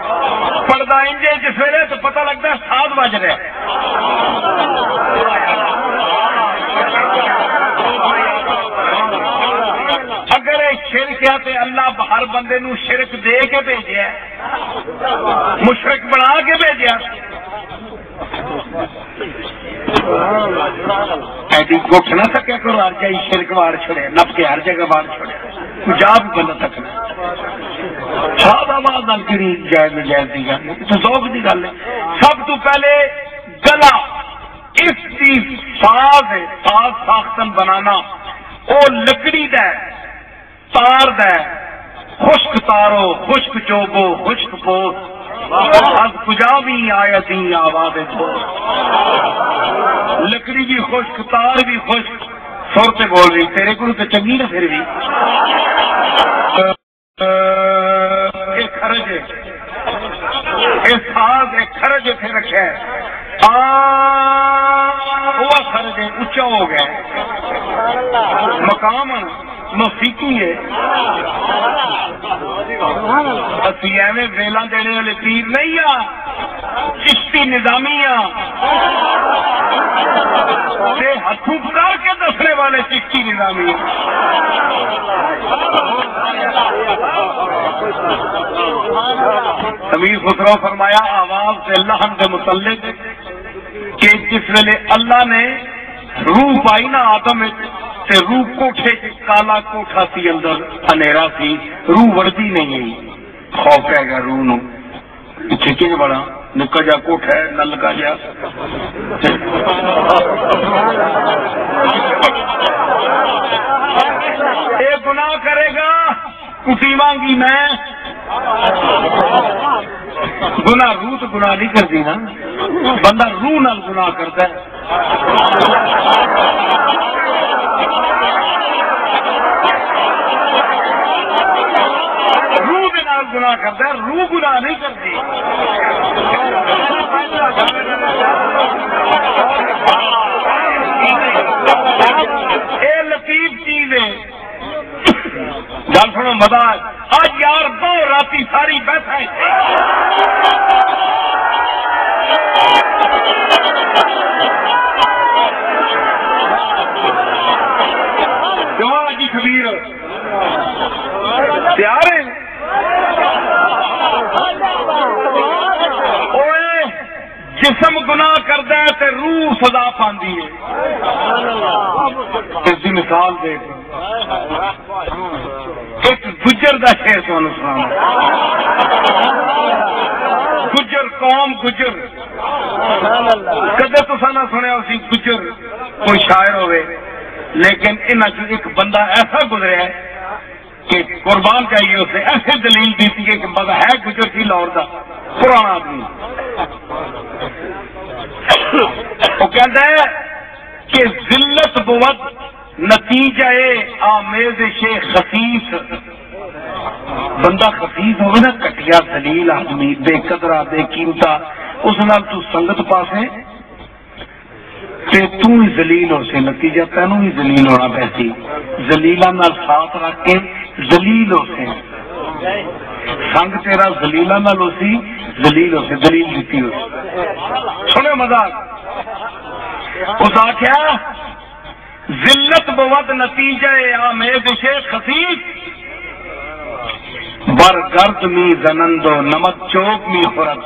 پردہ انجے جس ویلے تو پتہ لگتا ہے ساز بج رہا ہے۔ اگر یہ شرک ہے تو اللہ ہر بندے نو شرک دے کے بھیجیا، مشرک بنا کے بھیجیا، ایڈی گٹھ نہ سکیا کرو ہر جگہ شرک وار چھڑے، نپ کے ہر جگہ وار چھڑے، جا بھی بندہ سکنا سب آواز نال کیڑی جائز نجائز دی گل تو ذوق دی گل ہے۔ سب تو پہلے گلا اس کی ساز ہے، ساز ساختن بنانا، وہ لکڑی دا ہے، تار دا ہے، خشک تارو خشک چوبو خشک پوس از کجا بھی آیتی آواز تو، لکڑی بھی خشک تار بھی خشک، سر سے بول رہی تیرے کو تو چنگی نا پھر بھی خرج ہے، ساز ایک خرج اتنے رکھا ہے، وہ خرج ہے اچا ہو گیا، مقام موسیقی ہے، اسی ایویں ویلا دینے والے پیر نہیں آ، چشتی نظامی ہاتھوں پکار کے دسنے والے چشتی نظامی۔ امیر خسرو فرمایا آواز سے لحن کے متعلق کہ جس ویلے اللہ نے روح پائی نا آدم تے روح کوٹھے کالا کوٹھا سی، اندر اندھیرا سی، روح وڑتی نہیں، خوف ہے گا روح نو پیچھے بڑا نکا جا کوٹھ ہے نلکا جا یہ گناہ کرے گا کٹیواں گی میں گناہ روح تو گناہ نہیں کرتی نا بندہ روح نال گناہ کرتا ہے روح کے نال گناہ کرتا ہے روح گناہ نہیں کرتی یہ لطیف چیز ہے گل سنو مزہ آج یار دو راتی ساری بیٹھا جی خبیر تیار ہے جسم گناہ کرتا ہے تو روح سزا پاندی ہے اس کی مثال دیکھ ایک گجر کا شیر تمہیں سنا گجر قوم گجر کدے تو نہ سنیا اسی گجر کوئی شاعر ہوئے لیکن انہاں چ ایک بندہ ایسا گزریا ہے کہ قربان چاہیے اسے ایسے دلیل دیتی ہے کہ مزہ ہے گجر کی لاہور کا پرانا آدمی وہ کہتا ہے کہ ذلت بود نتیجہ آمیز شیخ خفیف بندہ خفیف ہوگا نا کٹیا دلیل آدمی بے قدرہ بے قیمتا اس نال تو سنگت پاسے تے تو ہی ذلیل ہو سے نتیجہ تینوں ہی ذلیل ہونا پیسی ذلیلہ نال ساتھ رکھ کے ذلیل ہو سے سنگ تیرا ذلیلہ نال ہو سی ذلیل ہو سے دلیل دیتی ہو سنے مذاق اس آخیا ذلت بود نتیجہ آمیز شیخ خفیف بر گرد می زنندو نمک چوک می خورد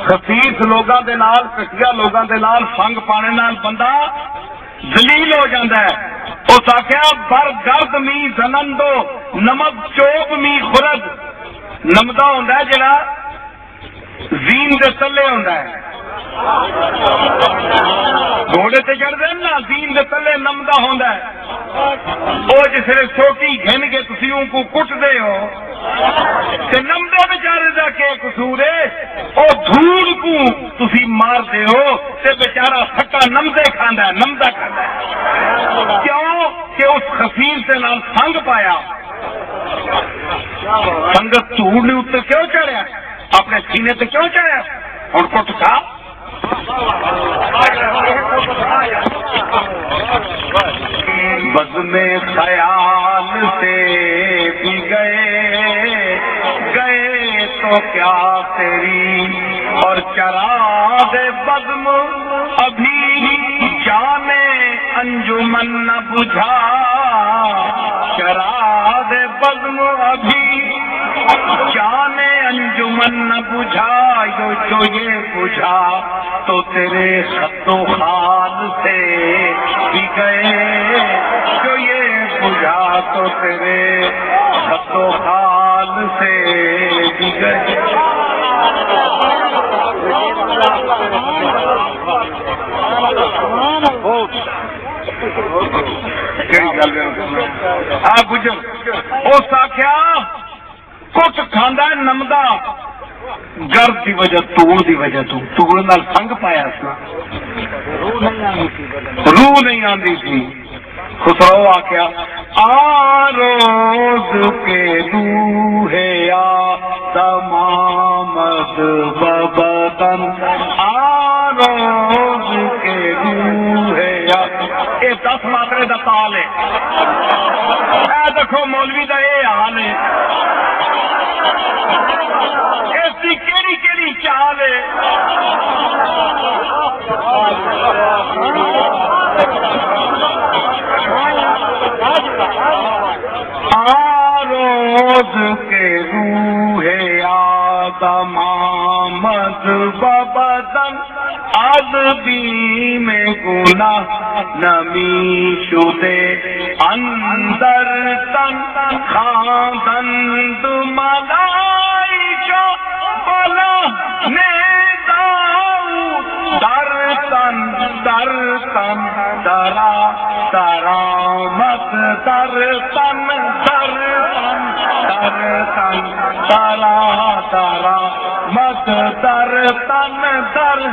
خفیف لوگاں دے نال کٹیا لوگاں دے نال سنگ پانے نال بندہ ذلیل ہو جاتا ہے اس آخیا بر گرد می زنندو نمک چوک می خورد نمدا ہوندا ہے جڑا زین دے تلے ہوندا ہے گھوڑے تے چڑھ دے نا زین دے تلے نمدا ہوندا ہے وہ جس نے چھوٹی گھن کے تسی ان کو کٹ دے ہو تے نمدا بیچارے دا کے قصور ہے او دھول کو تسی مار دے ہو تے بیچارہ سکا نمدے کھاندا ہے نمدا کھاندا ہے کیوں کہ اس خفیف سے نال سنگ پایا سنگت دھول نے اتنے کیوں چڑھیا اپنے سینے تے کیوں چڑھیا اور کٹ کھا بز میں خیال سے بھی گئے تو کیا تیری اور چراغ بزم ابھی جانے انجمن نہ بجھا چراغ بزم ابھی جانے انجمن نہ بجھا جو یہ بجھا تو تیرے خط و خال سے بھی گئے جو یہ بجھا تو تیرے خط و خال سے بھی گئے ہاں گجر اس آخیا کٹ کھانا نمدا گرد کی وجہ توڑ دی وجہ توڑ نال سنگ پایا سا روح نہیں آتی تھی خسرو آخیا روز کے روح یا تمامت ببدن روز کے روح یا یہ 10 ماترے دا تال ہے دیکھو مولوی دا یہ حال ہے ایسی کیڑی کیڑی چال ہے روز کے روح آدم آمد ببدن ادبی میں گناہ نمی شدے اندر تن خواندند ملائکه بلا نداود در تن درا درآمد در تن درآمد در تن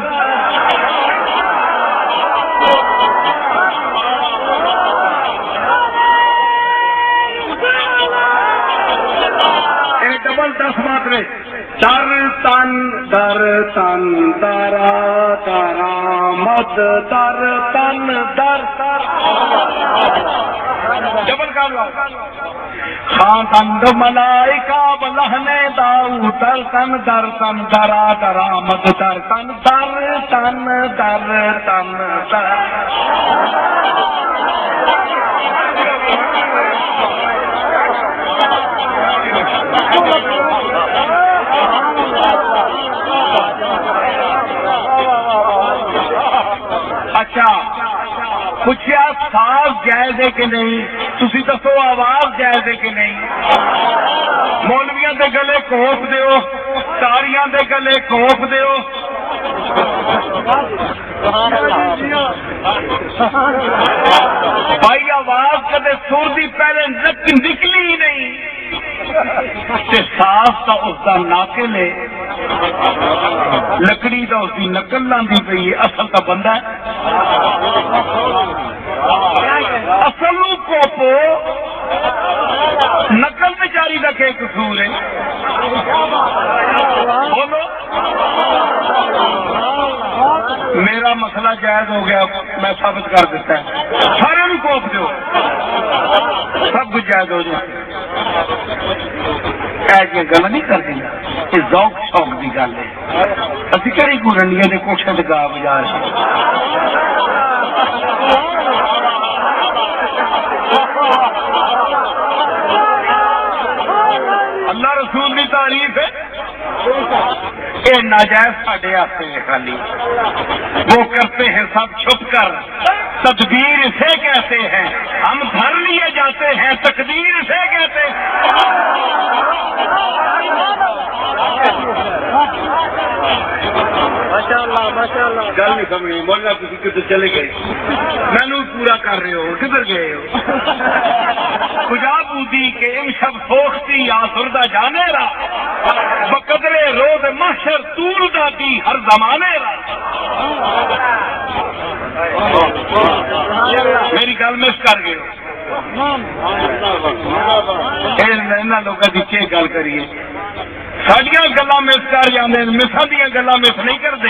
ڈبل 10 ماترے در تن درا درآمد در تن ڈبل کا خواندند ملائکہ بلہن داؤد در تن درا درآمد در تن اچھا پوچھا صاف جائز ہے کہ نہیں؟ تسی دسو آواز جائز ہے کہ نہیں؟ مولویاں دے گلے کوپ دیو، تاریاں دے گلے کوپ دیو، بھائی آواز کدے سر دی پہلے نکلی ہی نہیں تے صاف تا اس دا ناقل ہے، لکڑی دا اس دی نقل لاندی پئی ہے، اصل تا بندہ ہے، اصل نو کوپو، نقل بیچاری دا کیا قصور ہے؟ بولو میرا مسئلہ جائز ہو گیا، میں ثابت کر دیتا ہے، سارے نو کوپ دو، سب کچھ جائز ہو جائے۔ ایسی گل نہیں کرتی، یہ ذوق شوق کی گل ہے، ابھی کہڑی کو رنڈیاں کے کوٹھے سے گا بازار اللہ رسول کی تعریف ہے، یہ ناجائز ساڈے ہاتھے ہے خالی، وہ کرتے ہیں سب چھپ کر، تدبیر اسے کہتے ہیں، ہم دھر لیے جاتے ہیں، تقدیر اسے کہتے ہیں۔ گل نہیں سمجھی مولانا، تھی کدھر چلے گئے؟ مینو پورا کر رہے ہو، کدھر گئے ہو؟ کجا بودی کے ام شب سوختی آسردہ جانے را، بقدرے روز محشر طول داتی ہر زمانے را۔ میری گل مس کر گئے ہو، لوگوں کی کیا گل کریے، ساڈیاں گلاں مس کر جاندے، مساں دیاں گلاں مس نہیں کرتے۔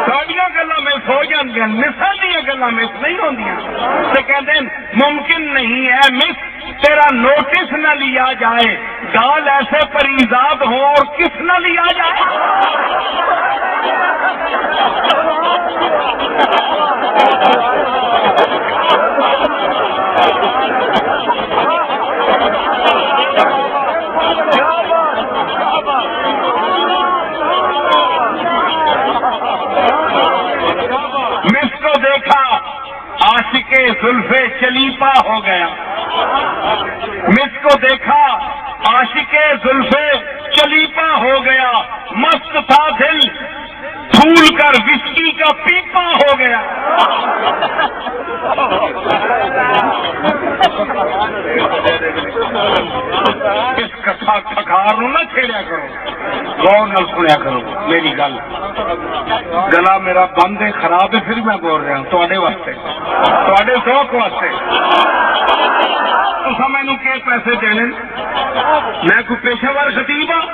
ساڈیاں گلاں مس ہو جاندیاں، مساں دیاں گلاں مس نہیں ہوندیاں، تے کہندے ممکن نہیں ہے مس تیرا نوٹس نہ لیا جائے، گال ایسے پریزاد ہو اور کس نہ لیا جائے۔ مس کو دیکھا عاشق زلف چلیپا ہو گیا، مس کو دیکھا عاشق زلف چلیپا ہو گیا، مست تھا دل پھول کر وسکی کا پیپا ہو گیا۔ اس کھکار نو نہ چھیڑیا کرو، غور نال سنیا کرو میری گل، گلا میرا بند ہے، خراب ہے، پھر میں بول رہا ہوں تواڈے واسطے، تواڈے ذوق واسطے۔ تساں مینوں کے پیسے دینے؟ میں کوئی پیشہ ور خطیب ہاں؟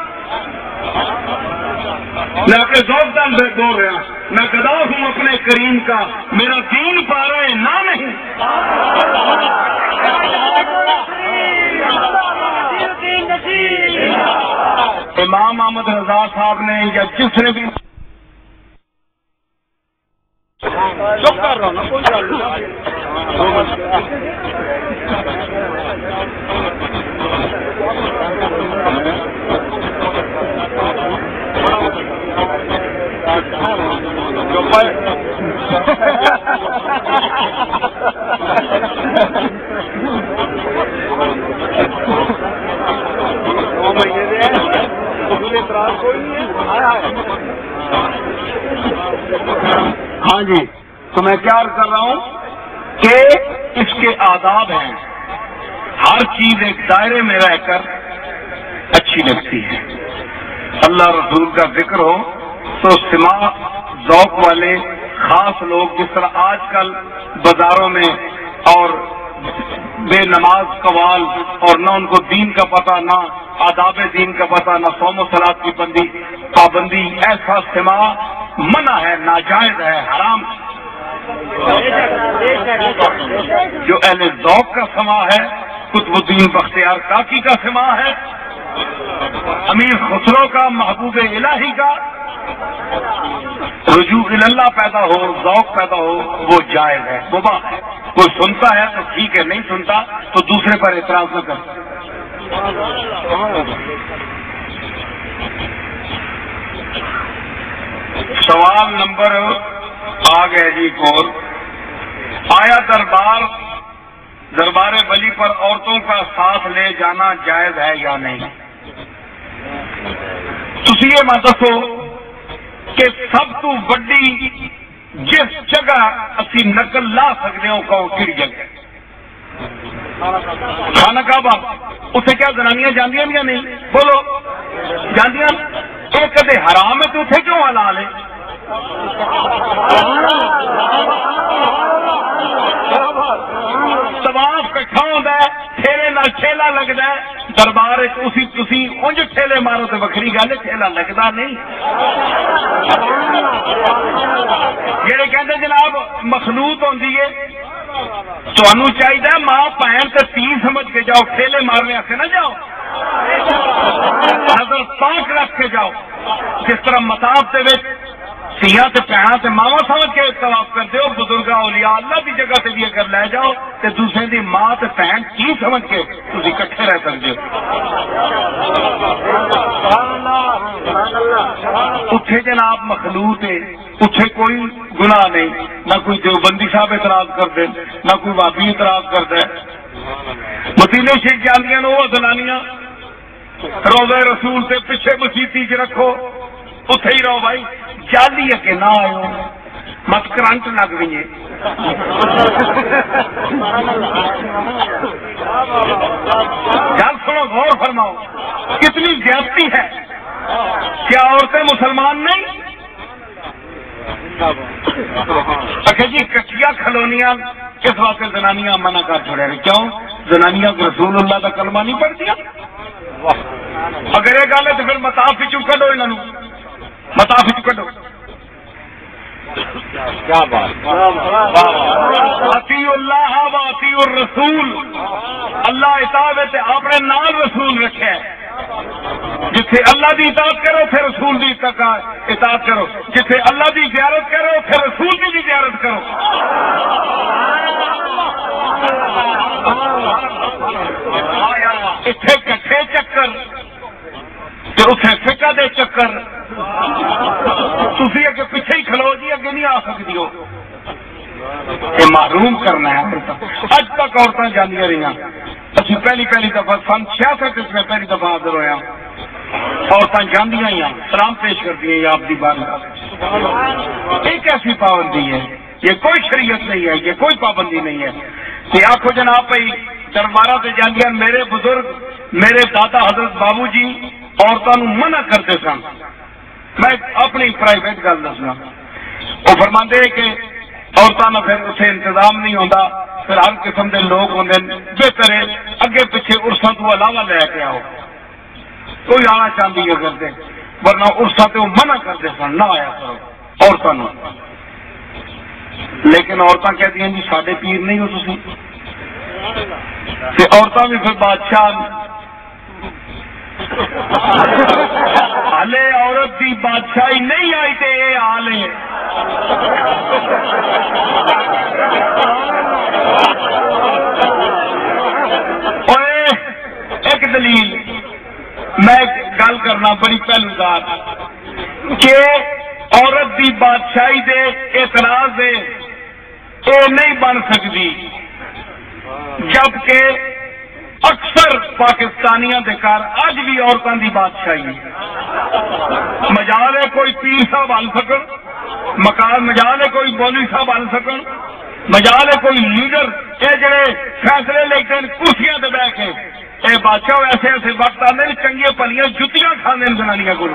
میں اپنے ذوق دل بول رہا، میں گدا ہوں اپنے کریم کا، میرا دین پا رہے نہ نہیں۔ امام احمد رضا صاحب نے یا جس نے بھی چپ کر رہا ہوں نا، کوئی ہاں جی، تو میں کیا عرض کر رہا ہوں کہ اس کے آداب ہیں، ہر چیز ایک دائرے میں رہ کر اچھی لگتی ہے۔ اللہ رسول کا ذکر ہو تو سماع ذوق والے خاص لوگ، جس طرح آج کل بازاروں میں اور بے نماز قوال، اور نہ ان کو دین کا پتہ، نہ آداب دین کا پتہ، نہ صوم و صلاۃ کی پابندی، ایسا سماع منع ہے، ناجائز ہے، حرام۔ جو اہل ذوق کا سماع ہے، قطب الدین بختیار کاکی کا سماع ہے، امیر خسرو کا، محبوب الہی کا، رجوع اللہ پیدا ہو، ذوق پیدا ہو، وہ جائز ہے، مباح ہے۔ کوئی سنتا ہے تو ٹھیک ہے، نہیں سنتا تو دوسرے پر اعتراض نہ کر۔ سوال نمبر آ گئے جی کور، آیا دربار ولی پر عورتوں کا ساتھ لے جانا جائز ہے یا نہیں؟ تسی یہ میں دسو کہ سب تو بڑی جس جگہ اسی نقل لا سکتے ہو کہو کہڑی جگہ؟ خانہ کعبہ۔ اتنے کیا زنانیاں جاندیاں یا نہیں؟ بولو جاندیاں؟ ایک کدے حرام ہے تو اتنے کیوں حلال ہے؟ طواف کٹھا ہوتا ہے، ٹھیلے نال ٹھیلا لگتا ہے، دربار تسی انج ٹھیلے مارو تو وکری گل ہے، ٹھیلا لگتا نہیں۔ جڑے کہتے جناب مخلوط ہوندی ہے، تمہیں چاہیے ماں بہن تے تی سمجھ کے جاؤ، ٹھیلے مارنے آستے نہ جاؤ، نظر پاک رکھ کے جاؤ۔ جس طرح مطاف دے وچ تیاں تے بہناں تے ماواں سمجھ کے طواف کرتے ہو، بزرگاں اولیاء اللہ کی جگہ سے بھی اگر لے جاؤ تے دوسرے دی ماں تے بہن کی سمجھ کے تسی اکٹھے رہ سکتے ہو۔ اتھے جناب مخلوط ہے، اتھے کوئی گناہ نہیں، نہ کوئی دیوبندی صاحب اعتراض کر دے، نہ کوئی وابی اعتراض کرتا ہے۔ مدینے شریف جاندیاں وہ زنانیاں روضہ رسول سے پیچھے مسیتی چ رکھو، اتے ہی رہو بھائی، جلدی اگے نہ آئو، مت کرنٹ لگ گئی ہے۔ گل سنو، غور فرماؤ، کتنی زیادتی ہے۔ کیا عورتیں مسلمان نہیں؟ اچھا جی، کٹیا کھلونیاں کس واسطے زنانیاں منع کر چھوڑے رہے؟ کیوں؟ زنانیاں کو رسول اللہ کا کلمہ نہیں پڑھتی؟ اگر یہ گل ہے تو پھر مطاف چوں کڈو، انہوں مطاف چوں کڈو۔ کیا بات، اطیعوا اللہ و اطیعوا الرسول، اللہ اطاعت ہے، آپ نے نال رسول رکھا ہے۔ جتھے اللہ دی اطاعت کرو پھر رسول دی اطاعت کرو، جتھے اللہ دی زیارت کرو پھر رسول دی بھی زیارت کرو۔ اتنے کٹھے چکر تے اتنے فقہ دے چکر، تسی اگے پیچھے ہی کھلو جی، اگے نہیں آ سکتی ہو۔ یہ محروم کرنا ہے۔ اج تک عورتیں جانیا رہی، اچھی پہلی دفعہ سن 66 میں پہلی دفعہ حاضر ہوا، عورتیں جاندیاں ہی سلام پیش کرتی ہیں آپ کی بات۔ ایک ایسی پابندی ہے، یہ کوئی شریعت نہیں ہے، یہ کوئی پابندی نہیں ہے کہ آخو جناب بھائی دربارہ سے جاندیاں۔ میرے بزرگ، میرے دادا حضرت بابو جی عورتوں منع کرتے سن۔ میں اپنی پرائیویٹ گل دسنا، وہ فرماندے کہ عورتوں کا پھر اتنے انتظام نہیں ہوتا، پھر ہر قسم کے لوگ ہوتے ہیں، بہتر ہے اگے پیچھے عرصوں تو علاوہ لے کے آؤ، کوئی آنا چاہتی ہے کرتے، ورنہ عرصہ تو منع کرتے سن، نہ آیا کرو عورتوں۔ لیکن عورتیں کہتی ہیں جی ساڈے پیر نہیں ہو تسی، عورتیں بھی پھر بادشاہ ہالے عورت کی بادشاہی نہیں آئی تے یہ حال ہے۔ ایک دلیل میں گل کرنا بڑی پہلو ذات کہ عورت کی بادشاہی دے اعتراض دے یہ نہیں بن سکتی، جبکہ اکثر پاکستانیاں دے گھر اج بھی عورتوں کی بادشاہی ہے. مجال ہے کوئی پیر صاحب بن سکن, مجال ہے کوئی مولوی صاحب بن سکن, مجال ہے کوئی لیڈر یہ جڑے فیصلے لیتے ہیں کرسیاں تے بیٹھ کے. اے بادشاہ ایسے ایسے وقت آتے ہیں چنگیاں پلیاں جتیاں کھانے زنانیاں کو.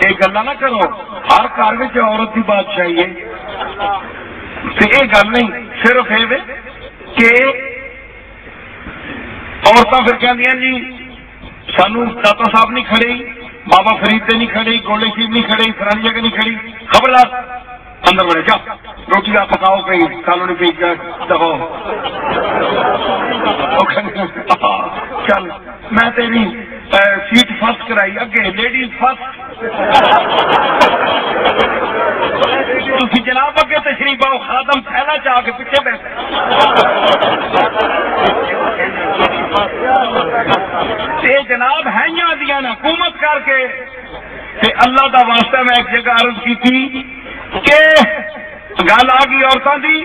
یہ گلا نہ کرو ہر گھر میں عورت کی بادشاہی ہے. یہ گل نہیں صرف یہ کہ عورتیں پھر کہندیاں جی سانو داتا صاحب نہیں کھڑے, بابا فرید سے نہیں کھڑی, گولڈے شیف نہیں کھڑی, فلانی جگہ نہیں کھڑی, خبردار اندر بڑے جا روٹی آپ پکاؤ کہیں کالونی پہ دباؤ. چل میں تیری سیٹ فرسٹ کرائی اگے لیڈیز فرسٹ. تھی جناب اگے تشریف آؤ, خادم تھیلا چاہ کے پیچھے بیٹھے. جناب ہے دیا نا حکومت کر کے اللہ دا واسطہ میں ایک جگہ عرض کی تھی کہ گل آ گئی عورتوں کی.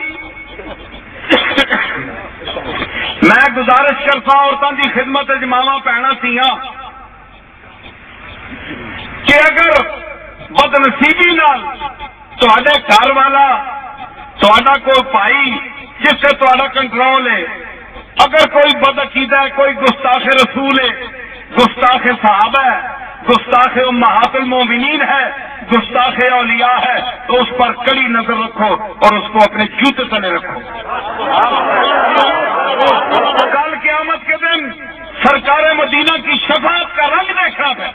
میں گزارش کرتا عورتوں کی خدمت ماواں بھੈਣਾں سیاں کہ اگر بدنصیبی نال تہاڈے گھر والا تہاڈا کوئی بھائی جس سے تہاڈا کنٹرول ہے اگر کوئی بدعقیدہ ہے, کوئی گستاخ رسول ہے, گستاخ صحابہ ہے, گستاخ امہات المومنین ہے, گستاخ اولیاء ہے, تو اس پر کڑی نظر رکھو اور اس کو اپنے جوتے تلے رکھو. کل قیامت کے دن سرکار مدینہ کی شفاعت کا رنگ دیکھنا ہے.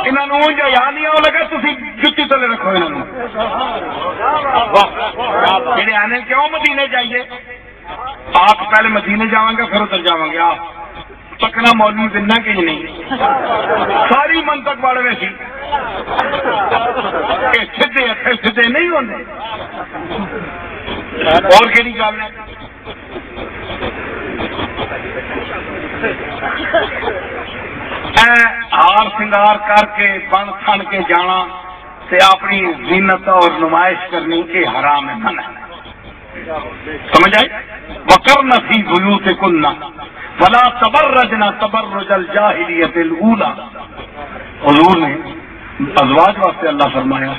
انہوں جو یاد نہیں آؤ لگا تھی جتی تلے رکھو. انہوں آنے کیوں مدینے جائیے, آپ پہلے مدینے جاؤں گے پھر ادھر جاؤں گے. آپ پکنا مولوی دینا کہ نہیں ساری منطق بڑھ میں سی سیدھے اتنے سیدھے نہیں ہوتے. اور کہڑی گل ہے ہار سنگار کر کے بن تھن کے جانا تے اپنی زینت اور نمائش کرنی کے حرام ہے, منع ہے. سمجھ آئی؟ وَقَرْنَ فِي بُيُوتِكُنَّ وَلَا تَبَرَّجْنَ تَبَرُّجَ الْجَاهِلِيَّةِ الْأُولَى. حضور نے ازواج واسطے اللہ فرمایا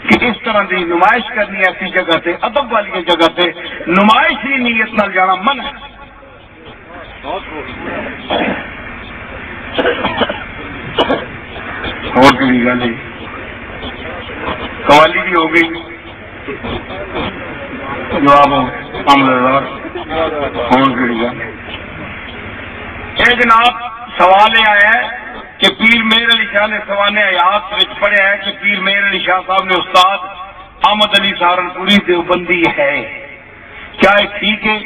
کہ اس طرح کی نمائش کرنی ایسی جگہ سے, ادب والی جگہ سے نمائش ہی نیت نال جانا منع ہے. اور کی گل ہے قوالی بھی ہو گئی, جواب یہ جناب سوال یہ آیا ہے کہ پیر مہر علی شاہ نے سوال حیات پڑھا ہے کہ پیر مہر علی شاہ صاحب نے استاد احمد علی سہارنپوری دیوبندی ہے, کیا یہ ٹھیک ہے؟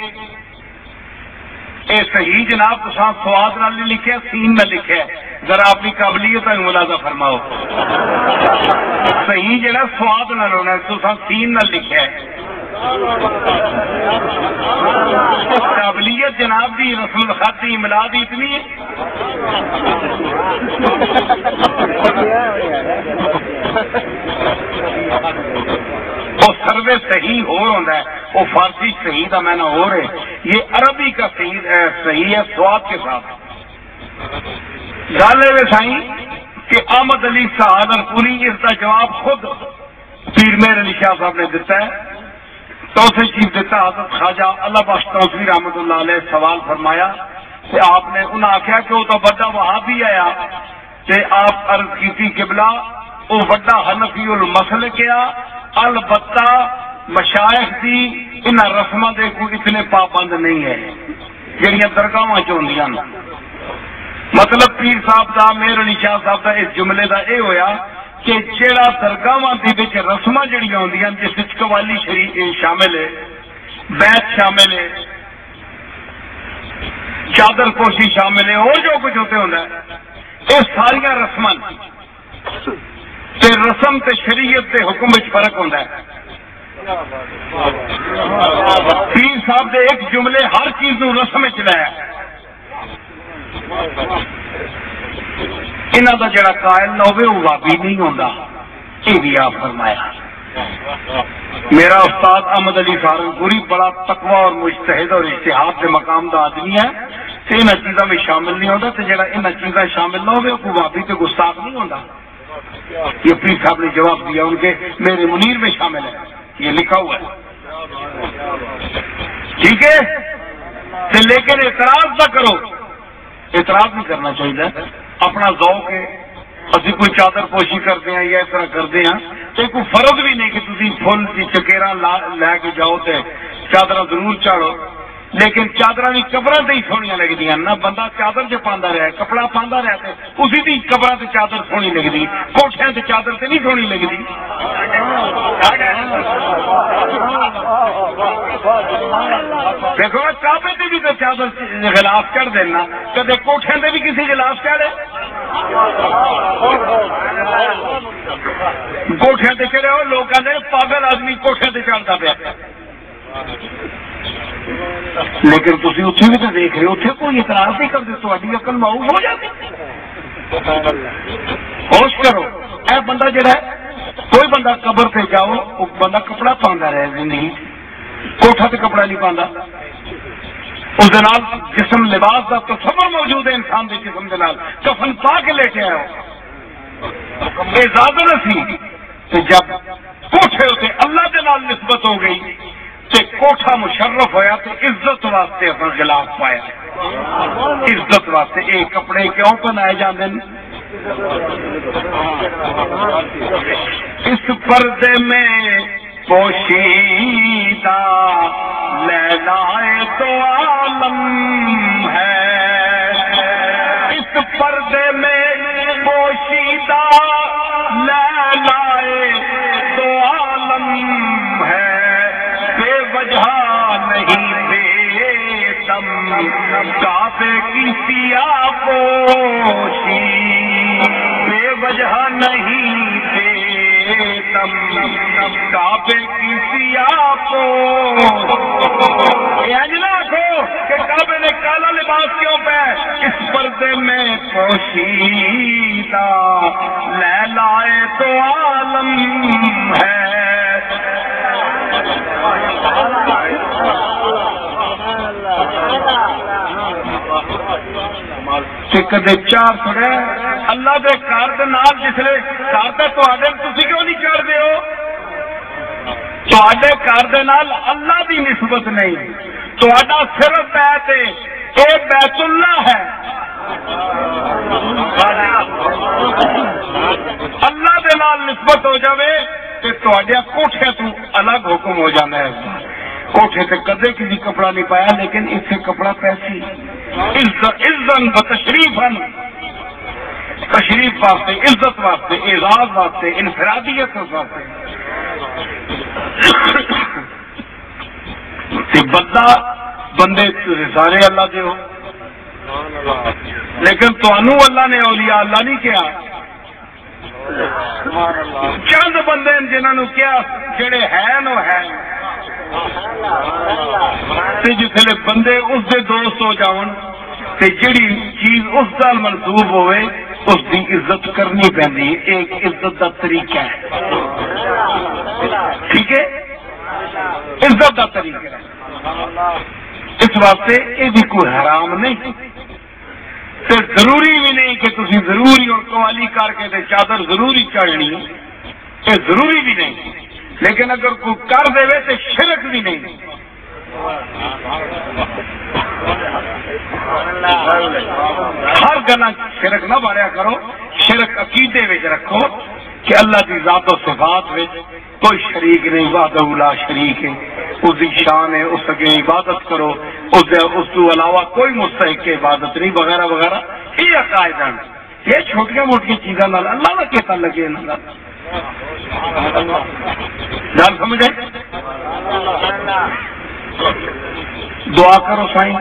یہ صحیح جناب تو سواد نہ لکھا سین نہ لکھا ہے, ذرا اپنی قابلیت کا ملازہ فرماؤ. صحیح جڑا سواد نہ ہونا تو سین نہ لکھا ہے. قابلیت جناب دی رسم الخط املا دی اتنی ہے. وہ سروے صحیح ہو رہا ہے, وہ فارسی صحیح کا میں نہ ہو رہے, یہ عربی کا صحیح ہے سواد کے ساتھ. گل ہے سائیں کہ احمد علی سہارنپوری اس کا جواب خود پیر مہر علی شاہ صاحب نے دیتا ہے. چوتھے چیف دیتا حضرت خواجہ اللہ بخش توفیق رحمۃ اللہ علیہ سوال فرمایا کہ آپ نے انہیں آخیا کہ وہ تو بڑا وہابی آیا کہ آپ عرض کی قبلہ وہ بڑا حنفی المسلک کیا, البتہ مشائخ دی ان رسموں دے کوئی اتنے پابند نہیں ہے جہاں درگاہ چوندیاں. مطلب پیر صاحب دا مہر علی شاہ صاحب دا اس جملے دا اے ہویا کہ جہاں درگاہ کی رسم جہاں آدی جس قوالی شریف شامل ہے, بیت شامل ہے, چادر پوشی شامل ہے, اور جو کچھ ہوتے ہوتا ہے یہ ساریا رسم رسم تے شریعت کے حکم فرق ہوتا ہے. پیر صاحب دے ایک جملے ہر چیز نو رسم چ لایا. انہاں دا جڑا قائل نہ ہوئے وہ وابی نہیں ہوندا، یہ بھی آپ فرمایا۔ میرا استاد احمد علی سہارنپوری بڑا تقوی اور مجتہد اور اجتہاد کے مقام دا آدمی ہے، تے انہاں چیزاں میں شامل نہیں ہوتا، تے جڑا انہاں چیزاں شامل نہ ہوئے وہ وابی تے گستاخ نہیں ہوندا۔ یہ پیر صاحب نے جواب دیا ان کے میرے منیر میں شامل ہے، یہ لکھا ہوا ہے، ٹھیک ہے؟ لیکن اعتراض نہ کرو، اعتراض نہیں کرنا چاہیے، اپنا ذوق ہے، اسی کوئی چادر پوشی کرتے ہیں یا اس طرح کرتے ہیں تو کوئی فرض بھی نہیں کہ تھی فل کی چکیرا لے کے جاؤ تو چادر ضرور چاڑو، لیکن چادر بھی قبر سے ہی سونی لگتی ہیں، نہ بندہ چادر سے پاندا رہے کپڑا پاندا رہے اسی دی قبر سے چادر سونی لگتی، کوٹھے سے چادر سے نہیں سونی لگتی۔ دیکھو کعبے سے بھی تو چادر غلاف چڑھ دینا، کدے کوٹھے سے بھی کسی غلاف چڑھے، کوٹھے سے چڑھے ہو لوگ کہتے پاگل آدمی کوٹھے سے چڑھتا پیا، لیکن تھی اتنے بھی تو دیکھ رہے ہو اتنے کوئی اعتراض نہیں کرتے، تاری عقل معاف ہو جاتی۔ ہوش کرو، اے بندہ جڑا ہے کوئی بندہ قبر پہ جاؤ وہ بندہ کپڑا پاندا رہے زندگی، کوٹھا تے کپڑا نہیں پاندا، اس جسم لباس کا تصور موجود ہے انسان کے جسم کے نال، کفن پا کے لے کے آئے اعزاز نسی، جب کوٹھے ہوتے اللہ کے نال نسبت ہو گئی تے کوٹھا مشرف ہویا تے عزت واسطے اپنا غلاف پایا، عزت واسطے یہ کپڑے کیوں پہنائے جاندے ہیں؟ اس پردے میں پوشیدہ لیلائے تو عالم ہے، اس پردے میں پوشیدہ لیلائے تو عالم ہے، بے وجہ نہیں بے دم کعبے کی سیاہ پوشی، بے وجہ نہیں بے دم کعبے کی سیاہ کہ کعبے نے کالا لباس کیوں پہ، اس پردے میں پوشیدہ لیلائے تو عالم ہے۔ کدے چار تھوڑے اللہ دے گھر دے نال جسے گھر تے تواڈے تسی کیوں نہیں چڑھدے ہو؟ تواڈے گھر دے نال اللہ دی نسبت نہیں، تواڈا صرف بیت ہے، اے بیت اللہ ہے، اللہ دے نال نسبت ہو جاوے تے تواڈے کوٹھے تو الگ حکم ہو جانا ہے۔ کوٹھے تے کدے کسی کپڑا نہیں پایا، لیکن اس سے کپڑا پیسی عزن و تشریفن، تشریف واسطے، عزت واسطے، اعزاز واسطے، انفرادیت واسطے۔ بندہ بندے سارے اللہ دے ہو، لیکن تانوں اللہ نے اولیاء اللہ نہیں کیا، چند بندے جنہوں نے کیا جڑے ہیں نو ہیں، جسے بندے اس دے دوست ہو جاؤن تے جڑی چیز اس نال منسوب ہوئے اس کی عزت کرنی پہنی، ایک عزت کا طریقہ ہے، ٹھیک ہے، عزت کا طریقہ ہے، اس واسطے یہ بھی کوئی حرام نہیں، تے ضروری بھی نہیں کہ تسی ضروری اور قوالی کر کے تے چادر ضروری چڑھنی، یہ ضروری بھی نہیں، لیکن اگر کوئی کر دے تو شرک بھی نہیں۔ ہر گلا شرک نہ باریا کرو، شرک عقیدے وچ رکھو کہ اللہ کی ذات و صفات وچ کوئی شریک نہیں، وحدہ لا شریک ہے، اس کی شان ہے، اس کی عبادت کرو، اس کو علاوہ کوئی مستحق عبادت نہیں، وغیرہ وغیرہ، یہ عقائد ہیں، یہ چھوٹیاں موٹیاں چیزاں نال اللہ کا کیتا لگے انہاں گل سمجھ آئی؟ دعا کرو سائیں